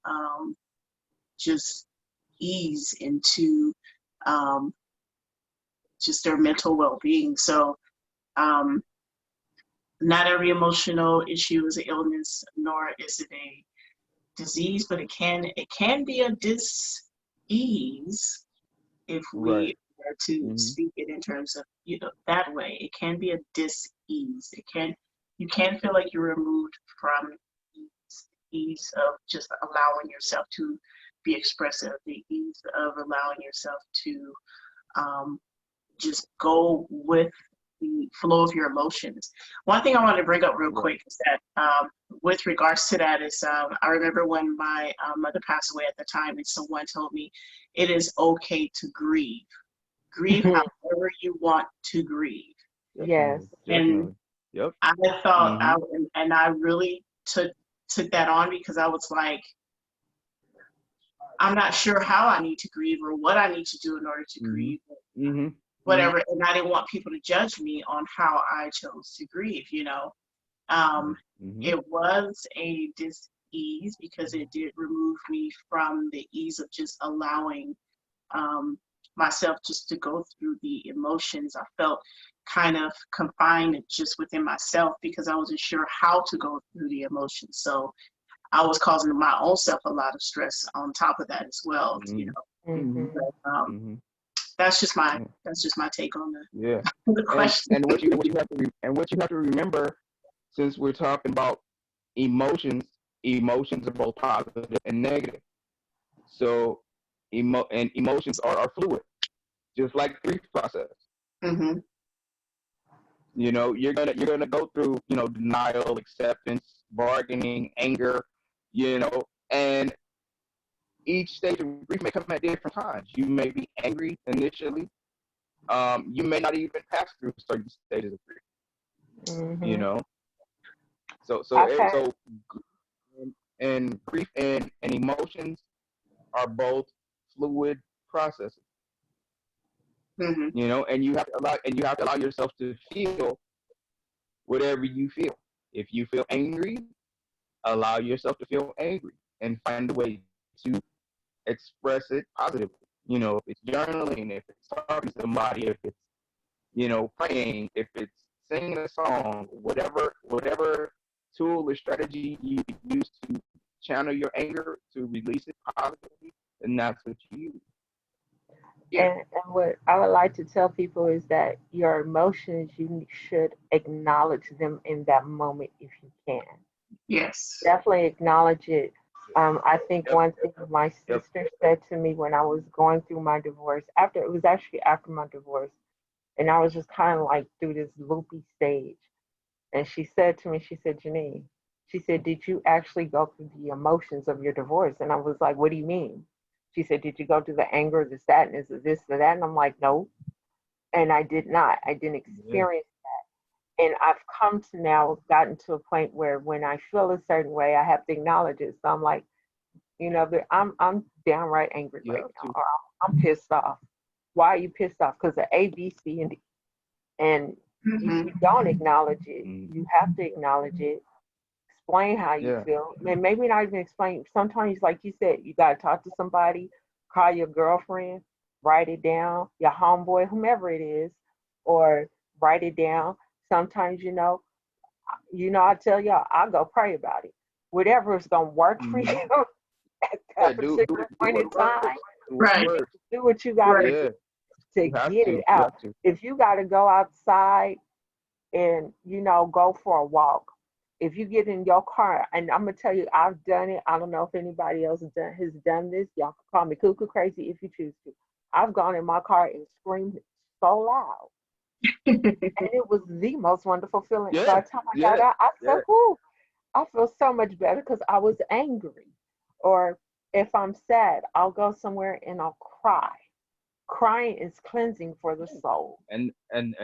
just ease into just their mental well-being. So not every emotional issue is an illness, nor is it a disease, but it can be a dis-ease if we were to speak it in terms of, you know, that way. It can be a dis-ease. You can feel like you're removed from ease of just allowing yourself to be expressive, the ease of allowing yourself to just go with the flow of your emotions. One thing I wanted to bring up real quick is that with regards to that is I remember when my mother passed away at the time, and someone told me it is okay to grieve. Grieve however you want to grieve. Yes. And I thought, and I really took that on, because I was like, I'm not sure how I need to grieve or what I need to do in order to grieve. Whatever, and I didn't want people to judge me on how I chose to grieve, you know. It was a dis-ease because it did remove me from the ease of just allowing myself just to go through the emotions. I felt kind of confined just within myself because I wasn't sure how to go through the emotions. So I was causing my own self a lot of stress on top of that as well, you know. But, that's just my take on the question. And what you have to remember, since we're talking about emotions are both positive and negative. So emotions are fluid, just like grief process. You know, you're gonna go through, you know, denial, acceptance, bargaining, anger, you know, and each stage of grief may come at different times. You may be angry initially. You may not even pass through certain stages of grief. You know, so and grief and emotions are both fluid processes. You know, and you have to allow yourself to feel whatever you feel. If you feel angry, allow yourself to feel angry and find a way to express it positively. You know, if it's journaling, if it's talking to somebody, if it's, you know, praying, if it's singing a song, whatever tool or strategy you use to channel your anger, to release it positively, then that's what you use. And what I would like to tell people is that your emotions, you should acknowledge them in that moment if you can. Yes. Definitely acknowledge it. I think one thing my sister said to me when I was going through my divorce, it was actually after my divorce, and I was just kind of like through this loopy stage. And she said to me, she said, Janine, she said, did you actually go through the emotions of your divorce? And I was like, what do you mean? She said, did you go through the anger, the sadness, the this, the that? And I'm like, no. And I did not. I didn't experience that. And I've come to now gotten to a point where when I feel a certain way, I have to acknowledge it. So I'm like, you know, I'm downright angry right now, or I'm pissed off. Why are you pissed off? Because of A, B, C, and D. And if you don't acknowledge it, you have to acknowledge it. Explain how you feel. And maybe not even explain. Sometimes, like you said, you got to talk to somebody, call your girlfriend, write it down, your homeboy, whomever it is, or write it down. Sometimes, you know, I tell y'all, I'll go pray about it. Whatever is going to work for you at that particular point in time. Right. Do what you got to do to get it out. If you got to go outside and, you know, go for a walk, if you get in your car, and I'm going to tell you, I've done it. I don't know if anybody else has done this. Y'all can call me cuckoo crazy if you choose to. I've gone in my car and screamed so loud. And it was the most wonderful feeling. By Yeah, the time I got yeah, out, I yeah. felt, whoo, I feel so much better because I was angry. Or if I'm sad, I'll go somewhere and I'll cry. Crying is cleansing for the soul, And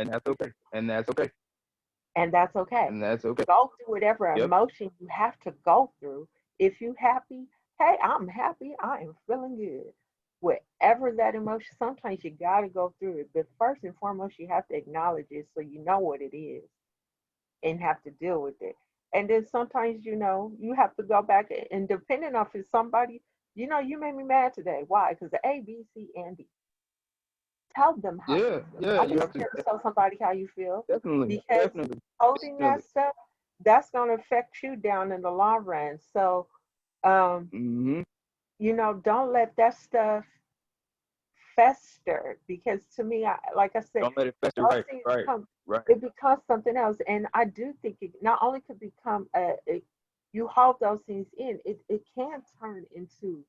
that's okay. And that's okay. and that's okay. And that's okay. Go through whatever Yep. emotion you have to go through. If you happy, hey, I'm happy. I am feeling good. Whatever that emotion, sometimes you got to go through it. But first and foremost, you have to acknowledge it so you know what it is and have to deal with it. And then sometimes, you have to go back and depending on if it's somebody, you made me mad today. Why? Because the A, B, C, and D. Tell them how you Yeah, feel. yeah. I You think have you to care to tell somebody how you feel definitely, because definitely holding feel that it. stuff, that's going to affect you down in the long run. So, um, Mm-hmm. don't let that stuff fester because to me, like I said, Don't let it fester. those Right, things right, come, right. it becomes something else. And I do think it not only could become you hold those things in, it can turn into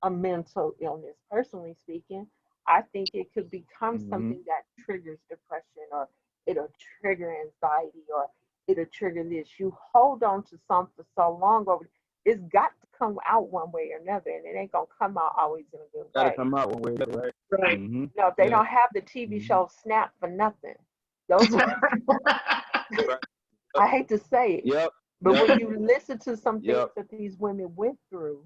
a mental illness. Personally speaking, I think it could become Mm-hmm. something that triggers depression or it'll trigger anxiety or it'll trigger this. You hold on to something for so long over it's got to come out one way or another and it ain't gonna come out always in a good Got to way. come out one way or the other, right? Right. Mm-hmm. They Yeah. don't have the TV Mm-hmm. show Snap for nothing. Those Right. Yep. I hate to say it, Yep. but Yep. when you listen to some things Yep. that these women went through,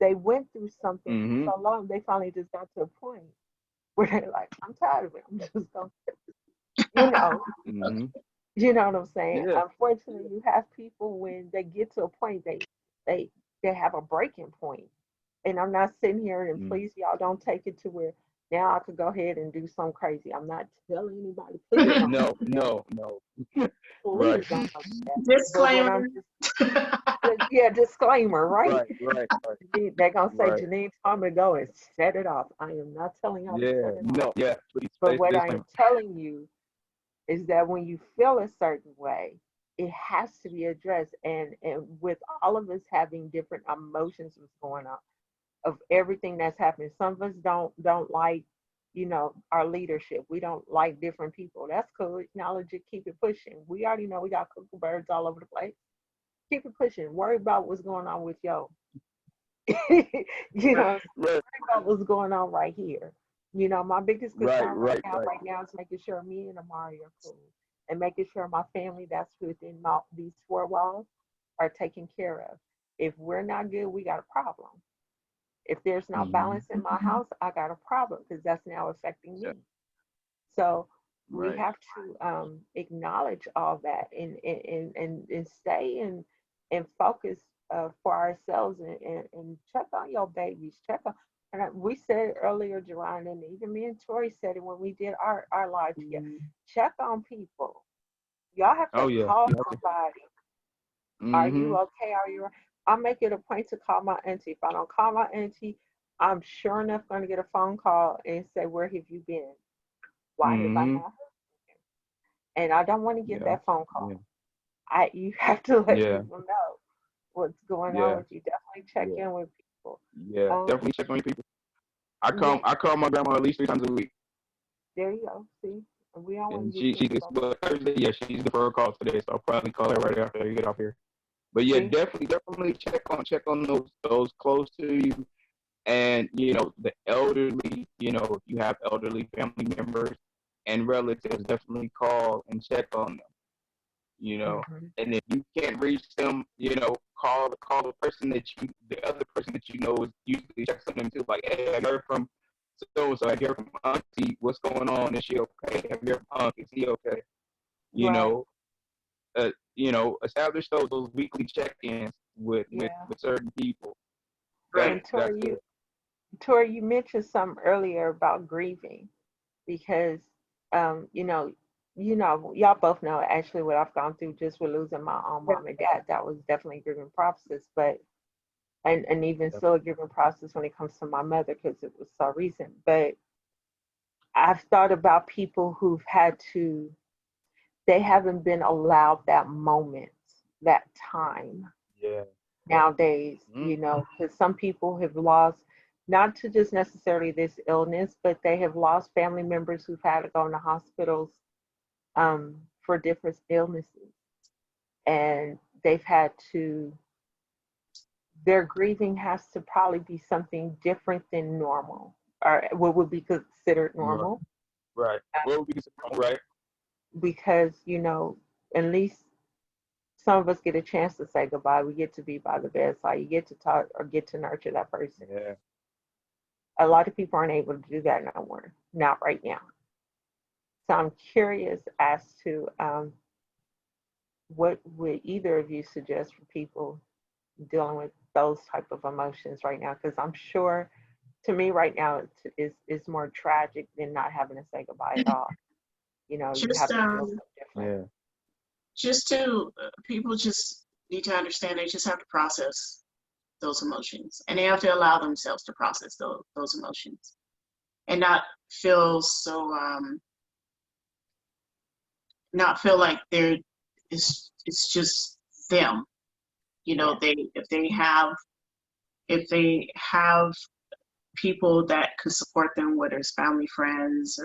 they went through something for Mm-hmm. so long, they finally just got to a point where they're like, I'm tired of it. I'm just going, you know, Mm-hmm. you know what I'm saying? Yeah. Unfortunately, you have people when they get to a point, they, they have a breaking point. And I'm not sitting here and Mm. please y'all don't take it to where now I could go ahead and do something crazy. I'm not telling anybody, please don't No, do that. no, no. Right. Please don't do that. But what I'm Disclaimer. just yeah, disclaimer, right? Right. Right. Right. They're gonna say Right. Janine told me to go and set it off. I am not telling y'all to Yeah. set it off. No. Yeah. Please But place what the I am disclaimer. telling you is that when you feel a certain way, it has to be addressed. And with all of us having different emotions what's going on of everything that's happening. Some of us don't like, our leadership. We don't like different people. That's cool. Acknowledge it, keep it pushing. We already know we got cuckoo birds all over the place. Keep it pushing. Worry about what's going on with yo. you know, Right. worry about what's going on right here. My biggest Right. concern Right. Right. right now is making sure me and Amari are cool. And making sure my family that's within these four walls are taken care of. If we're not good, we got a problem. If there's no Mm-hmm. balance in my house, I got a problem because that's now affecting Yeah. me. So we Right. have to acknowledge all that and stay and focus for ourselves and check on your babies. Check on. And we said it earlier, Jarron, and even me and Tori said it when we did our live together. Check on people. Y'all have Oh to yeah. call You have to. somebody. Are Mm-hmm. you okay? Are you? I make it a point to call my auntie. If I don't call my auntie, I'm sure enough going to get a phone call and say, "Where have you been? Why have I Mm-hmm. not?" And I don't want to get Yeah. that phone Yeah. call. You have to let Yeah. people know what's going on Yeah. with you. Definitely check Yeah. in with people. Yeah. Um, Definitely check on your people. I yeah, call. I call my grandma at least 3 times a week, there you go. See, we don't want and to get she things gets so. well, Thursday. Yeah, she's good for her call today, so I'll probably call her right after you get off here. But yeah, See, definitely check on those close to you, and the elderly. If you have elderly family members and relatives, definitely call and check on them. you know. hmm And if you can't reach them, call the other person that is usually checks on them too. Like, hey, I heard from so I heard from Auntie, what's going on? Is she okay? Have you heard from Uncle? Is he okay? You right, know, establish those weekly check-ins with with yeah. with certain people. Right. And That's it. Tori, you mentioned something earlier about grieving because y'all both know actually what I've gone through just with losing my own mom and dad. That was definitely a grieving process, but and even Yep. still a grieving process when it comes to my mother because it was so recent. But I've thought about people who've had to, they haven't been allowed that moment, that time Yeah. nowadays, Mm-hmm. because some people have lost. not to just necessarily this illness, but they have lost family members who've had to go into hospitals for different illnesses. And they've had to, their grieving has to probably be something different than normal, or what would be considered normal. Right. What would be considered normal, right? Because, at least some of us get a chance to say goodbye. We get to be by the bedside. You get to talk or get to nurture that person. Yeah. A lot of people aren't able to do that no more, not right now. So I'm curious as to what would either of you suggest for people dealing with those type of emotions right now? Because I'm sure, to me right now, it's more tragic than not having to say goodbye at all. You have Just to feel so different. Yeah. People just need to understand they just have to process those emotions, and they have to allow themselves to process those emotions, and not feel so not feel like it's just them. If they have people that could support them, whether it's family, friends,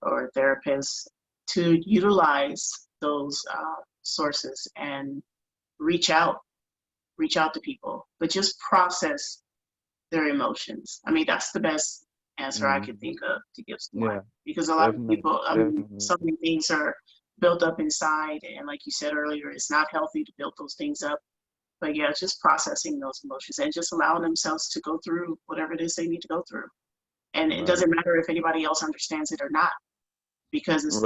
or therapists, to utilize those sources and reach out to people, but just process their emotions. I mean, that's the best answer I could think of to give someone, because a lot of people, so many things are built up inside, and like you said earlier, it's not healthy to build those things up. But yeah, just processing those emotions and just allowing themselves to go through whatever it is they need to go through. And it doesn't matter if anybody else understands it or not, because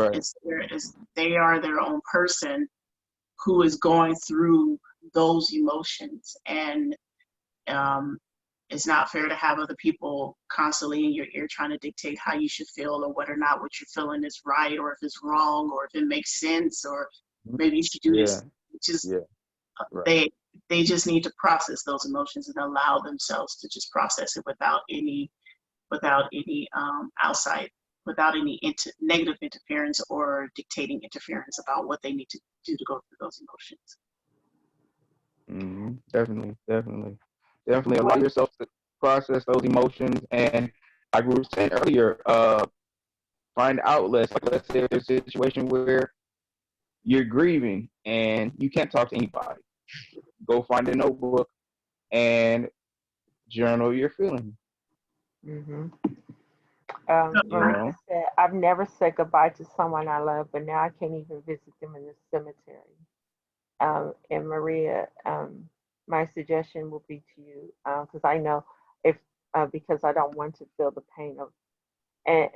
they are their own person who is going through those emotions. And it's not fair to have other people constantly in your ear trying to dictate how you should feel, or whether or not what you're feeling is right, or if it's wrong, or if it makes sense, or maybe you should do this. They just need to process those emotions and allow themselves to just process it without any outside, without any negative interference or dictating interference about what they need to do to go through those emotions. Definitely allow yourself to process those emotions. And like we were saying earlier, find outlets. Like, let's say there's a situation where you're grieving and you can't talk to anybody. Go find a notebook and journal your feelings. Maria said, I've never said goodbye to someone I love, but now I can't even visit them in the cemetery. And Maria, my suggestion will be to you, because I know because I don't want to feel the pain of, and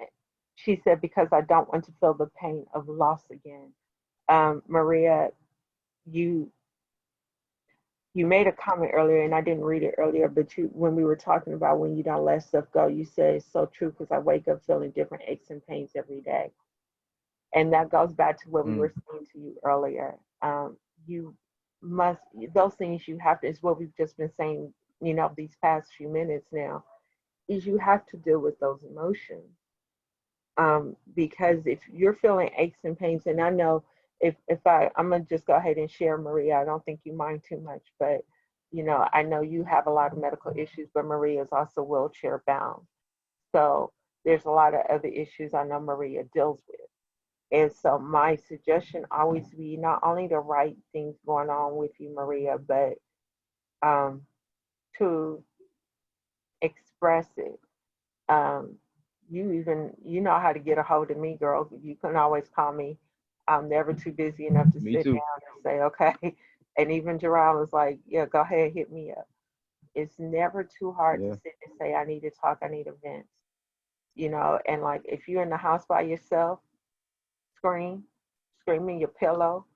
she said, because I don't want to feel the pain of loss again. Maria, you made a comment earlier, and I didn't read it earlier, but when we were talking about when you don't let stuff go, you said it's so true, because I wake up feeling different aches and pains every day. And that goes back to what we were saying to you earlier. You must, those things you have to, is what we've just been saying, these past few minutes now, is you have to deal with those emotions. Because if you're feeling aches and pains, and I know, I'm gonna just go ahead and share, Maria, I don't think you mind too much, but I know you have a lot of medical issues, but Maria is also wheelchair bound. So there's a lot of other issues I know Maria deals with. And so my suggestion always be not only the right things going on with you, Maria, but to express it. You know how to get a hold of me, girl. You can always call me. I'm never too busy enough to sit down and say, okay. And even Jarron was like, yeah, go ahead, hit me up. It's never too hard to sit and say, I need to talk, I need a vent. And like, if you're in the house by yourself, scream in your pillow,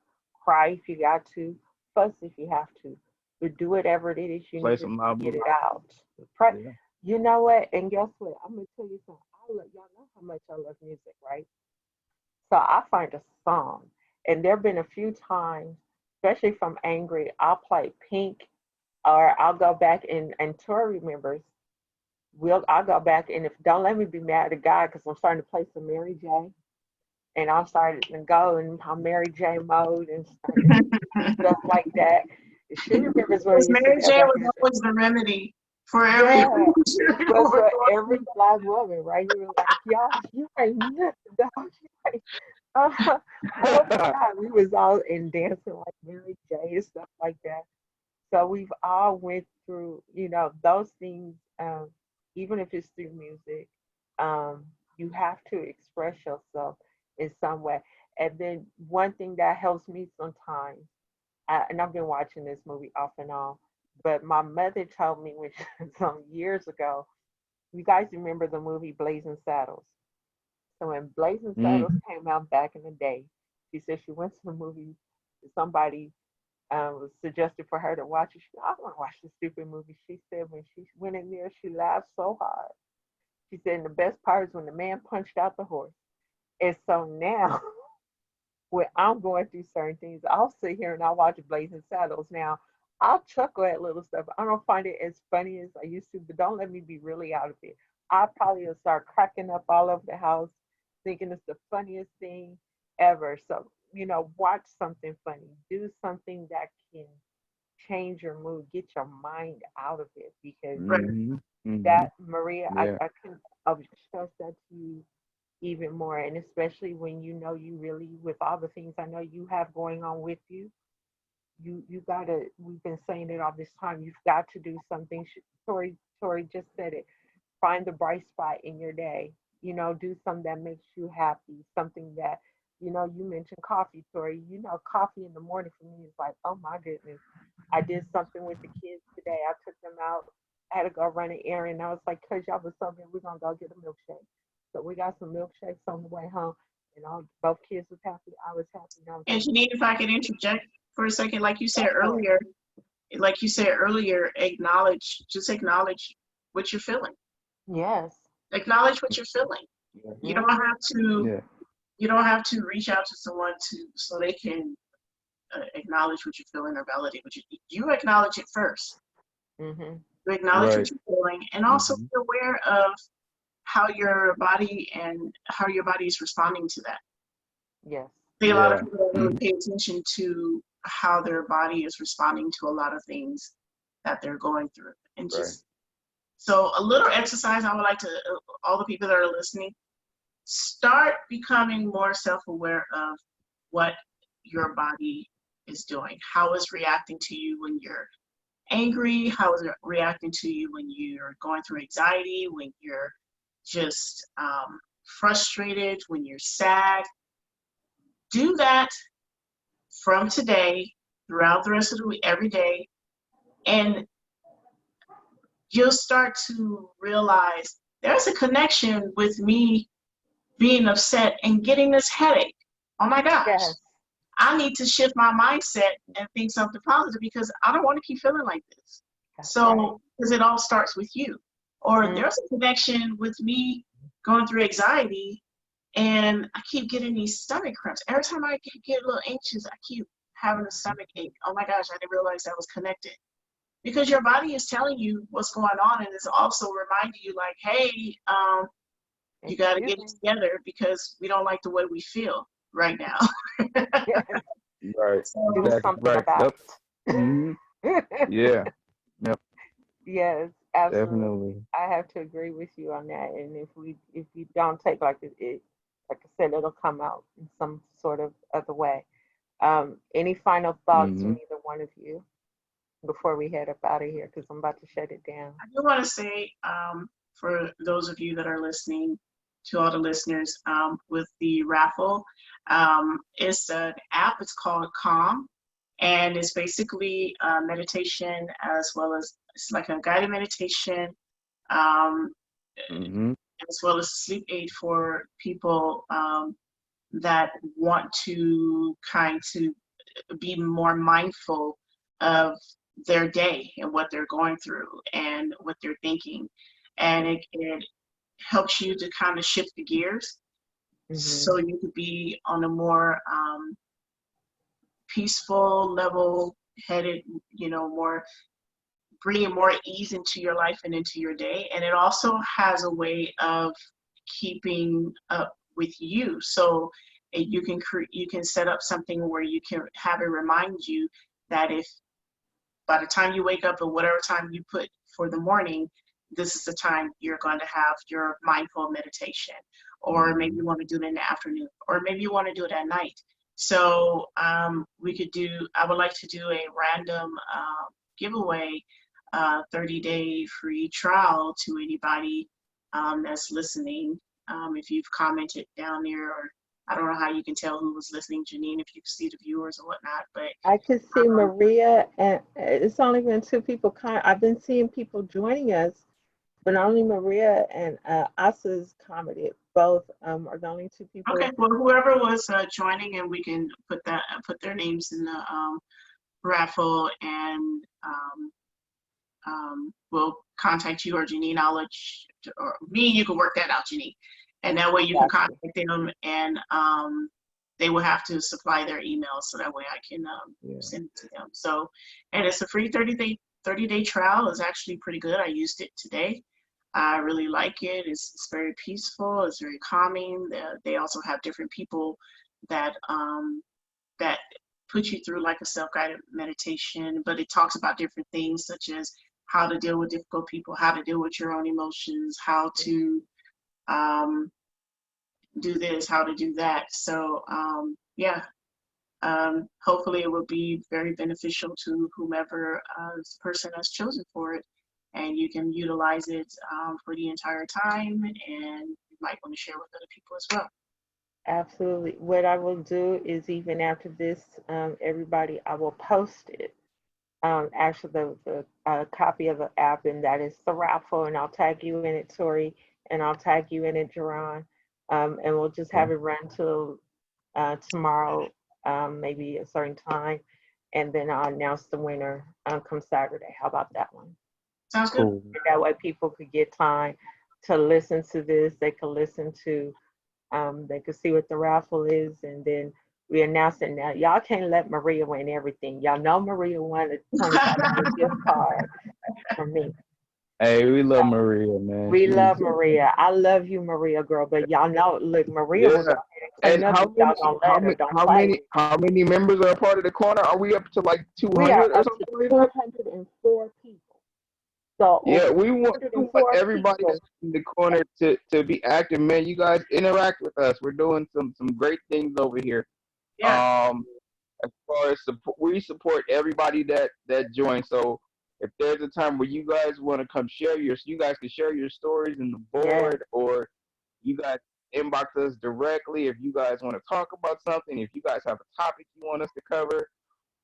cry if you got to, fuss if you have to, but do whatever it is you need to get it out. You know what? And guess what? I'm going to tell you something. Y'all know how much I love music, right? So I find a song, and there have been a few times, especially if I'm angry, I'll play Pink, or I'll go back and Tori remembers. I'll go back, and if don't let me be mad at God, because I'm starting to play some Mary J. And I'm starting to go in my Mary J mode and stuff like that. She remembers when Mary J was always the remedy for every Yeah, but for overall. every black woman, right? You were like, y'all, you ain't nothing, dog. You ain't, oh my God, we was all in dancing like Mary J and stuff like that. So we've all went through, those things, even if it's through music, um, you have to express yourself in some way. And then one thing that helps me sometimes, and I've been watching this movie off and on, but my mother told me when some years ago, you guys remember the movie Blazing Saddles? So when Blazing Saddles Mm, came out back in the day, she said she went to the movie. Somebody was suggested for her to watch it. She said, I don't want to watch this stupid movie. She said when she went in there, she laughed so hard. She said, and the best part is when the man punched out the horse. And so now, when I'm going through certain things, I'll sit here and I'll watch Blazing Saddles. Now, I'll chuckle at little stuff. I don't find it as funny as I used to, but don't let me be really out of it. I probably will start cracking up all over the house, thinking it's the funniest thing ever. So, watch something funny, do something that can change your mood, get your mind out of it, because Right. mhm, mhm. that, Maria, Yeah, I can I'll stress that to you even more, and especially when you really, with all the things I know you have going on with you, you gotta, we've been saying it all this time, you've got to do something. Tori just said it. Find the bright spot in your day. Do something that makes you happy, something that, you mentioned coffee, Tori. Coffee in the morning for me is like, oh my goodness. I did something with the kids today. I took them out. I had to go run an errand. I was like, cause y'all was so good, we're gonna go get a milkshake. So we got some milkshakes on the way home, and both kids was happy. I was happy. And I was And like, Janine, if I could interject for a second, go for it. like you said earlier, just acknowledge what you're feeling. Yes. Acknowledge what you're feeling. yeah, You don't Mm-hmm. have to, yeah. you don't have to reach out to someone so they can acknowledge what you're feeling or validate what you acknowledge it first. Mm-hmm. You acknowledge what Right. you're feeling, and also Mhm. be aware of how your body is responding to that. Yes. I think a lot of Yeah. people don't really Mhm. pay attention to how their body is responding to a lot of things that they're going through. And Right. just so a little exercise I would like to, all the people that are listening, start becoming more self-aware of what your body is doing, how it's reacting to you when you're angry, how is it reacting to you when you're going through anxiety, when you're just frustrated, when you're sad. Do that from today throughout the rest of the week, every day, and you'll start to realize there's a connection with me being upset and getting this headache. Oh my gosh, Yes. I need to shift my mindset and think something positive because I don't want to keep feeling like this. That's right. So, because it all starts with you. Or Mm-hmm. there's a connection with me going through anxiety and I keep getting these stomach cramps. Every time I get a little anxious, I keep having a stomach ache. Oh my gosh, I didn't realize that was connected. Because your body is telling you what's going on and it's also reminding you like, hey, you got to Excuse get it me. together because we don't like the way we feel right now. Yes. Right. Do So, Exactly. something Right. about Yep. Mhm. it. Yeah. Yep. Yes, absolutely. Definitely. I have to agree with you on that. And if you don't take, like like I said, it'll come out in some sort of other way. Any final thoughts from Mhm. either one of you before we head up out of here? Because I'm about to shut it down. I do want to say for those of you that are listening, to all the listeners, with the raffle, it's an app. It's called Calm, and it's basically meditation as well as it's like a guided meditation, um, Mhm. as well as sleep aid for people that want to kind to be more mindful of their day and what they're going through and what they're thinking. And it helps you to kind of shift the gears Mm-hmm. so you could be on a more peaceful, level headed, more bringing more ease into your life and into your day. And it also has a way of keeping up with you. So you can set up something where you can have it remind you that if by the time you wake up or whatever time you put for the morning, this is the time you're going to have your mindful meditation, or maybe you want to do it in the afternoon, or maybe you want to do it at night. So I would like to do a random giveaway, 30-day free trial to anybody that's listening. If you've commented down there, or I don't know how you can tell who was listening, Janine, if you can see the viewers or whatnot, but I could see Maria, and it's only been 2 people. I've been seeing people joining us, but only Maria and Asa's commented. Both are the only 2 people. okay, well, whoever was joining, and we can put their names in the raffle, and we'll contact you or Janine. I'll let you, or me and you can work that out, Janine, and that way you can contact them, and they will have to supply their email, so that way I can send it to them. So, and it's a free 30-day trial. It's actually pretty good. I used it today. I really like it. It's very peaceful. It's very calming. They also have different people that that put you through like a self-guided meditation, but it talks about different things such as how to deal with difficult people, how to deal with your own emotions, how to do this, how to do that. So yeah, hopefully it will be very beneficial to whomever person has chosen for it, and you can utilize it for the entire time, and you might want to share with other people as well. Absolutely. What I will do is, even after this, everybody, I will post it. Actually, the copy of the app, and that is the raffle, and I'll tag you in it, Tori, and I'll tag you in it, Jarron, and we'll just have it run till tomorrow, maybe a certain time, and then I'll announce the winner come Saturday. How about that one? Sounds good. Cool. That way people could get time to listen to this. They could listen to, they could see what the raffle is, and then we announce it now. Y'all can't let Maria win everything. Y'all know Maria won a $25 gift card from me. Hey, we love Maria, man. We love Maria. I love you, Maria, girl. But y'all know, look, Maria will go ahead and And clean up if y'all don't let her. Don't play. how many members are a part of the corner? Are we up to like We are 200 or up something? to 204 people. So Yeah, over we want 204 everybody people. that's in the corner to be active, man. You guys interact with us. We're doing some great things over here. Yeah. As far as support, we support everybody that joins. So if there's a time where you guys want to come you guys can share your stories in the board, or you guys inbox us directly if you guys want to talk about something. If you guys have a topic you want us to cover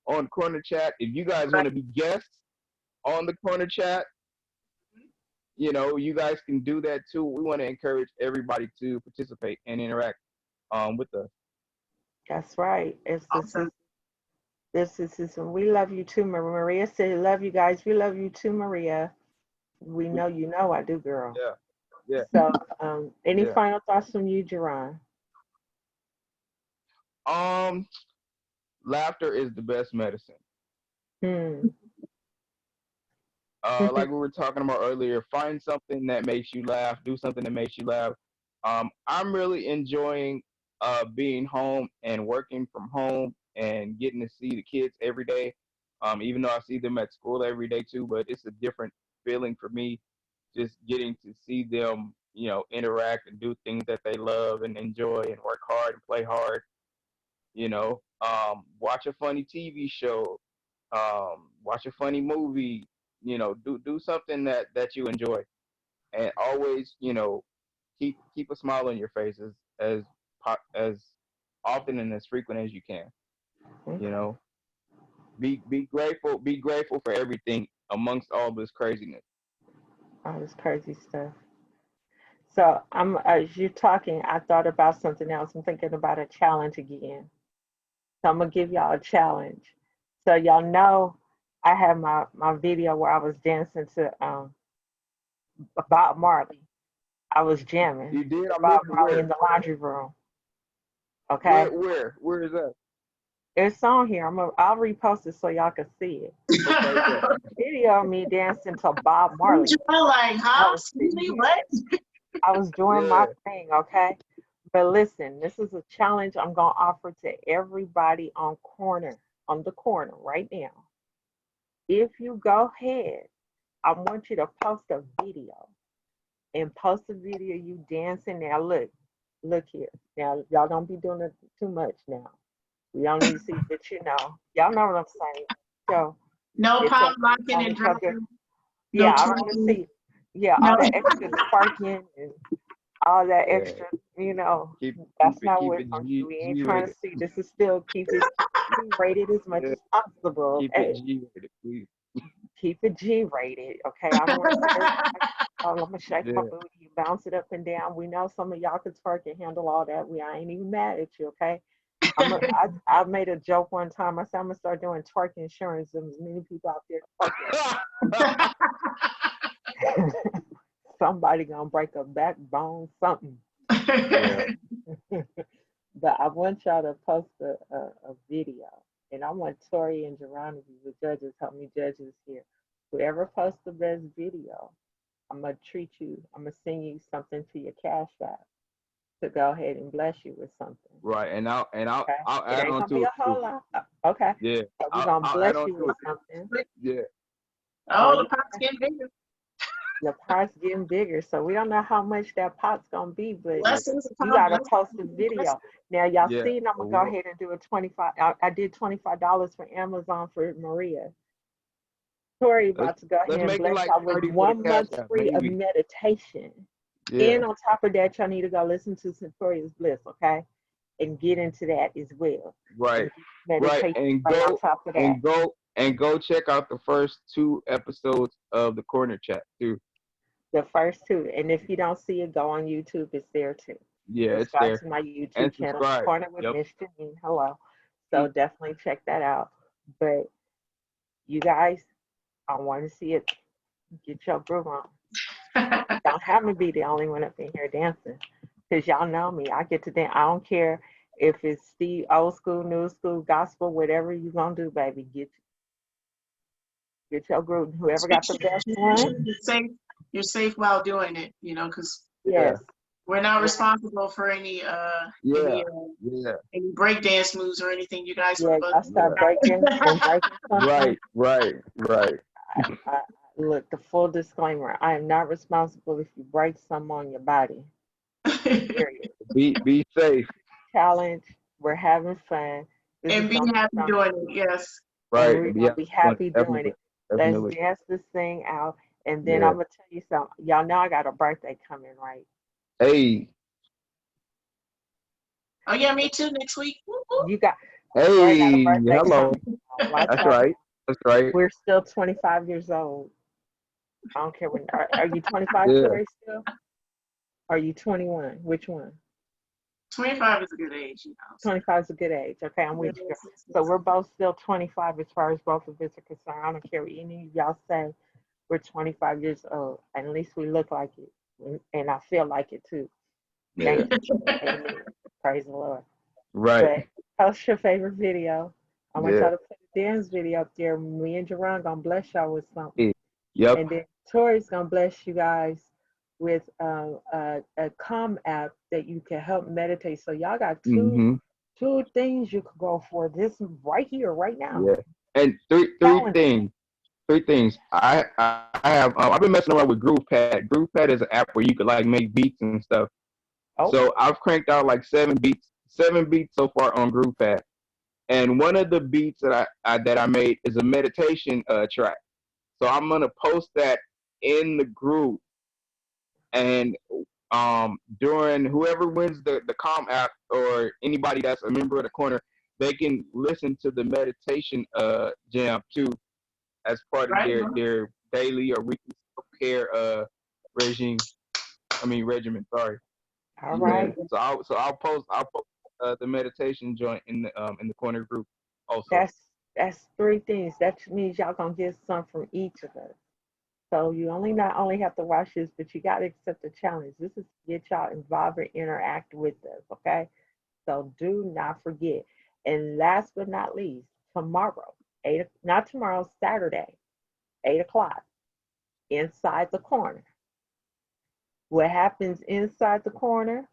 on Corner Chat, if you guys want to be guests on the Corner Chat, you know, you guys can do that too. We want to encourage everybody to participate and interact with us. That's right. Awesome. This is we love you too, Maria said, love you guys. We love you too, Maria. We know you know I do, girl. Yeah. So any final thoughts from you, Jarron? Laughter is the best medicine. Hmm. Like we were talking about earlier, find something that makes you laugh, do something that makes you laugh. I'm really enjoying being home and working from home and getting to see the kids every day. Even though I see them at school every day too, but it's a different feeling for me just getting to see them, you know, interact and do things that they love and enjoy and work hard and play hard, you know. Watch a funny TV show, watch a funny movie, you know, do something that you enjoy, and always, you know, keep a smile on your face as often and as frequent as you can. You know, be grateful for everything amongst all this craziness. All this crazy stuff. So as you're talking, I thought about something else. I'm thinking about a challenge again. So I'm gonna give y'all a challenge. So y'all know I have my video where I was dancing to Bob Marley. I was jamming You did? I Bob missed Marley in the laundry room. Okay, where is that? it's on here. I'll repost it so y'all can see it. Okay, yeah. Video of me dancing to Bob Marley. Like, huh? Excuse me, what? I was doing my thing, okay? But listen, this is a challenge I'm gonna offer to everybody on the corner right now. If you go ahead I want you to post a video and post a video you dancing. Now look here. Now y'all don't be doing it too much now. We don't need to see, but y'all know what I'm saying. So No it's pop a, locking and dropping. No yeah, I want to twerking. see, yeah, all No. that extra twerking and all that Yeah. extra, Keep that's it not keep what it we ain't G trying to rated. see. This is still keep it G-rated as much Yeah. as possible. Keep it Okay, G rated, please. keep it G-rated. Okay, I don't want to see everybody. Oh, I'm gonna shake my Yeah. booty, you bounce it up and down. We know some of y'all can twerk and handle all that. I ain't even mad at you. Okay, I made a joke one time. I said I'm gonna start doing twerk insurance. There's many people out there twerking. Somebody gonna break a backbone, something. Yeah. But I want y'all to post a video, and I want Tori and Jarron to be the judges. Help me judges here. Whoever posts the best video, I'm gonna treat you. I'm gonna send you something to your Cash App to go ahead and bless you with something. Right. And I'll Okay, I'll it add ain't on gonna be to it a whole too. lot. Okay, Yeah. so we're gonna I'll bless add on you to with it. something. Yeah. Oh, So the you pot's getting bigger. the pot's getting bigger, so we don't know how much that pot's gonna be, but Blessings you upon gotta blessings. post the video. Now y'all Yeah. see, I'm I gonna go will. ahead and do a 25. I did $25 for Amazon for Maria. Tori Let's about to go let's ahead and make it bless like y'all with 30 for the 1 month cash app, free of maybe. meditation. Yeah. And on top of that, y'all need to go listen to Centoria's Bliss, okay? And get into that as well. Right. And get Right. meditation And right on top of that. go check out the first 2 episodes of the corner chat too. The first two. And if you don't see it, go on YouTube. It's there too. Yeah, it's Subscribe there. to my And YouTube channel, subscribe. Corner with Yep. Miss Janine. Hello. So definitely check that out. But you guys, I want to see it. Get your groove on. Don't have me be the only one up in here dancing. Because y'all know me. I get to dance. I don't care if it's Steve, old school, new school, gospel, whatever you going to do, baby. Get your groove. Whoever got the best one, You're safe while doing it, because Yeah. yes. we're not Yes. responsible for any Yeah. Yeah. any break dance moves or anything. You guys Yeah, were y'all start breaking and breaking something. Right. I, look, the full disclaimer, I am not responsible if you break some on your body. Period. Be safe. Challenge. We're having fun. This is and be gonna be happy fun. doing it. Yes. And Right. we're Yeah. gonna be happy doing Definitely. it. Let's Definitely. dance this thing out. And then Yeah. I'm gonna tell you something. Y'all know I got a birthday coming, right? Hey. Oh yeah, me too. Next week. Whoop, whoop. You got Tori got a Hey. birthday Hello. coming. Watch That's out. right. That's right. We're still 25 years old. I don't care when are you 25, Yeah. Tori, still? Are you 21? Which one? 25 is a good age, 25 is a good age. Okay, I'm with you, girl. So we're both still 25 as far as both of us are concerned. I don't care what any of y'all say. We're 25 years old. And at least we look like it. And I feel like it too. Yeah. Thank you. Amen. Praise the Lord. Right. But post your favorite video. I want Yeah. y'all to put a dance video up there. Me and Jarron gonna bless y'all with something. Yep. And then Tori's gonna bless you guys with a calm app that you can help meditate. So y'all got Mm-hmm. two things you could go for. This right here, right now. Yeah. And three Challenge. things. Three things. I have I've been messing around with GroovePad. GroovePad is an app where you could like make beats and stuff. Oh, So I've cranked out like 7 beats so far on GroovePad. And one of the beats that I made is a meditation track. So I'm gonna post that in the group, and during whoever wins the Calm app or anybody that's a member of the corner, they can listen to the meditation jam too as part of Right. their daily or weekly self-care regimen. Sorry. all Yeah. right. I'll post the meditation joint in the corner group also. That's three things. That means y'all gonna get some from each of us. So you not only have to watch this, but you gotta accept the challenge. This is to get y'all involved and interact with us, okay? So do not forget. And last but not least, tomorrow, not tomorrow, Saturday, 8 o'clock, inside the corner. What happens inside the corner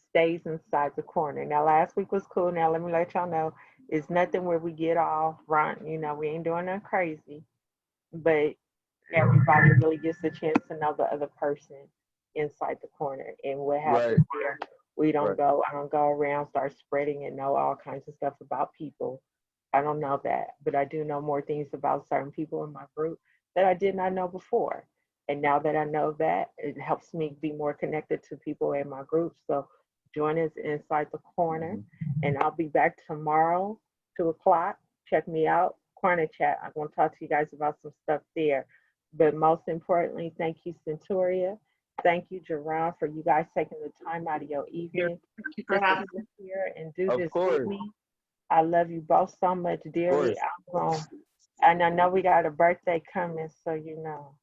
stays inside the corner. Now, last week was cool. Now, let me let y'all know it's nothing where we get all front. We ain't doing nothing crazy. But everybody really gets a chance to know the other person inside the corner and what happens there. We don't go, I don't go around start spreading and know all kinds of stuff about people. I don't know that, but I do know more things about certain people in my group that I did not know before. And now that I know that, it helps me be more connected to people in my group. So join us inside the corner, and I'll be back tomorrow, 2 o'clock. Check me out, Corner Chat. I'm going to talk to you guys about some stuff there. But most importantly, thank you, Scentoria. Thank you, Jarron, for you guys taking the time out of your evening Thank you for having to me. sit here and do Of this course. with me. I love you both so much Of dearly. course. And I know we got a birthday coming, so you know,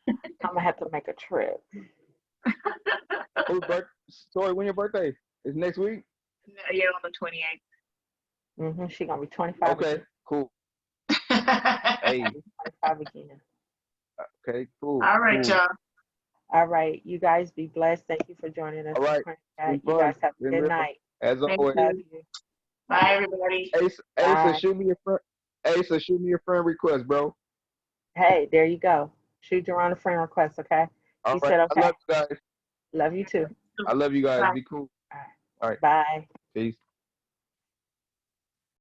I'm gonna have to make a trip. Sorry, when your birthday? It's next week? Yeah, on the 28th. She gonna be 25. Okay, again. cool. Hey, 25 again. okay, cool. All right, cool. y'all. All right, you guys be blessed. Thank you for joining us. All right. You Been guys fun. have a Been good real. night. As Thank always. Love you. you. Bye, everybody. Asa, Bye. shoot me your friend. Asa, shoot me your friend request, bro. Hey, there you go. Shoot Jarron a friend request, okay? All He right. said I okay. love you guys. Love you too. I love you guys. Bye. Be cool. All right. All right. Bye. Peace.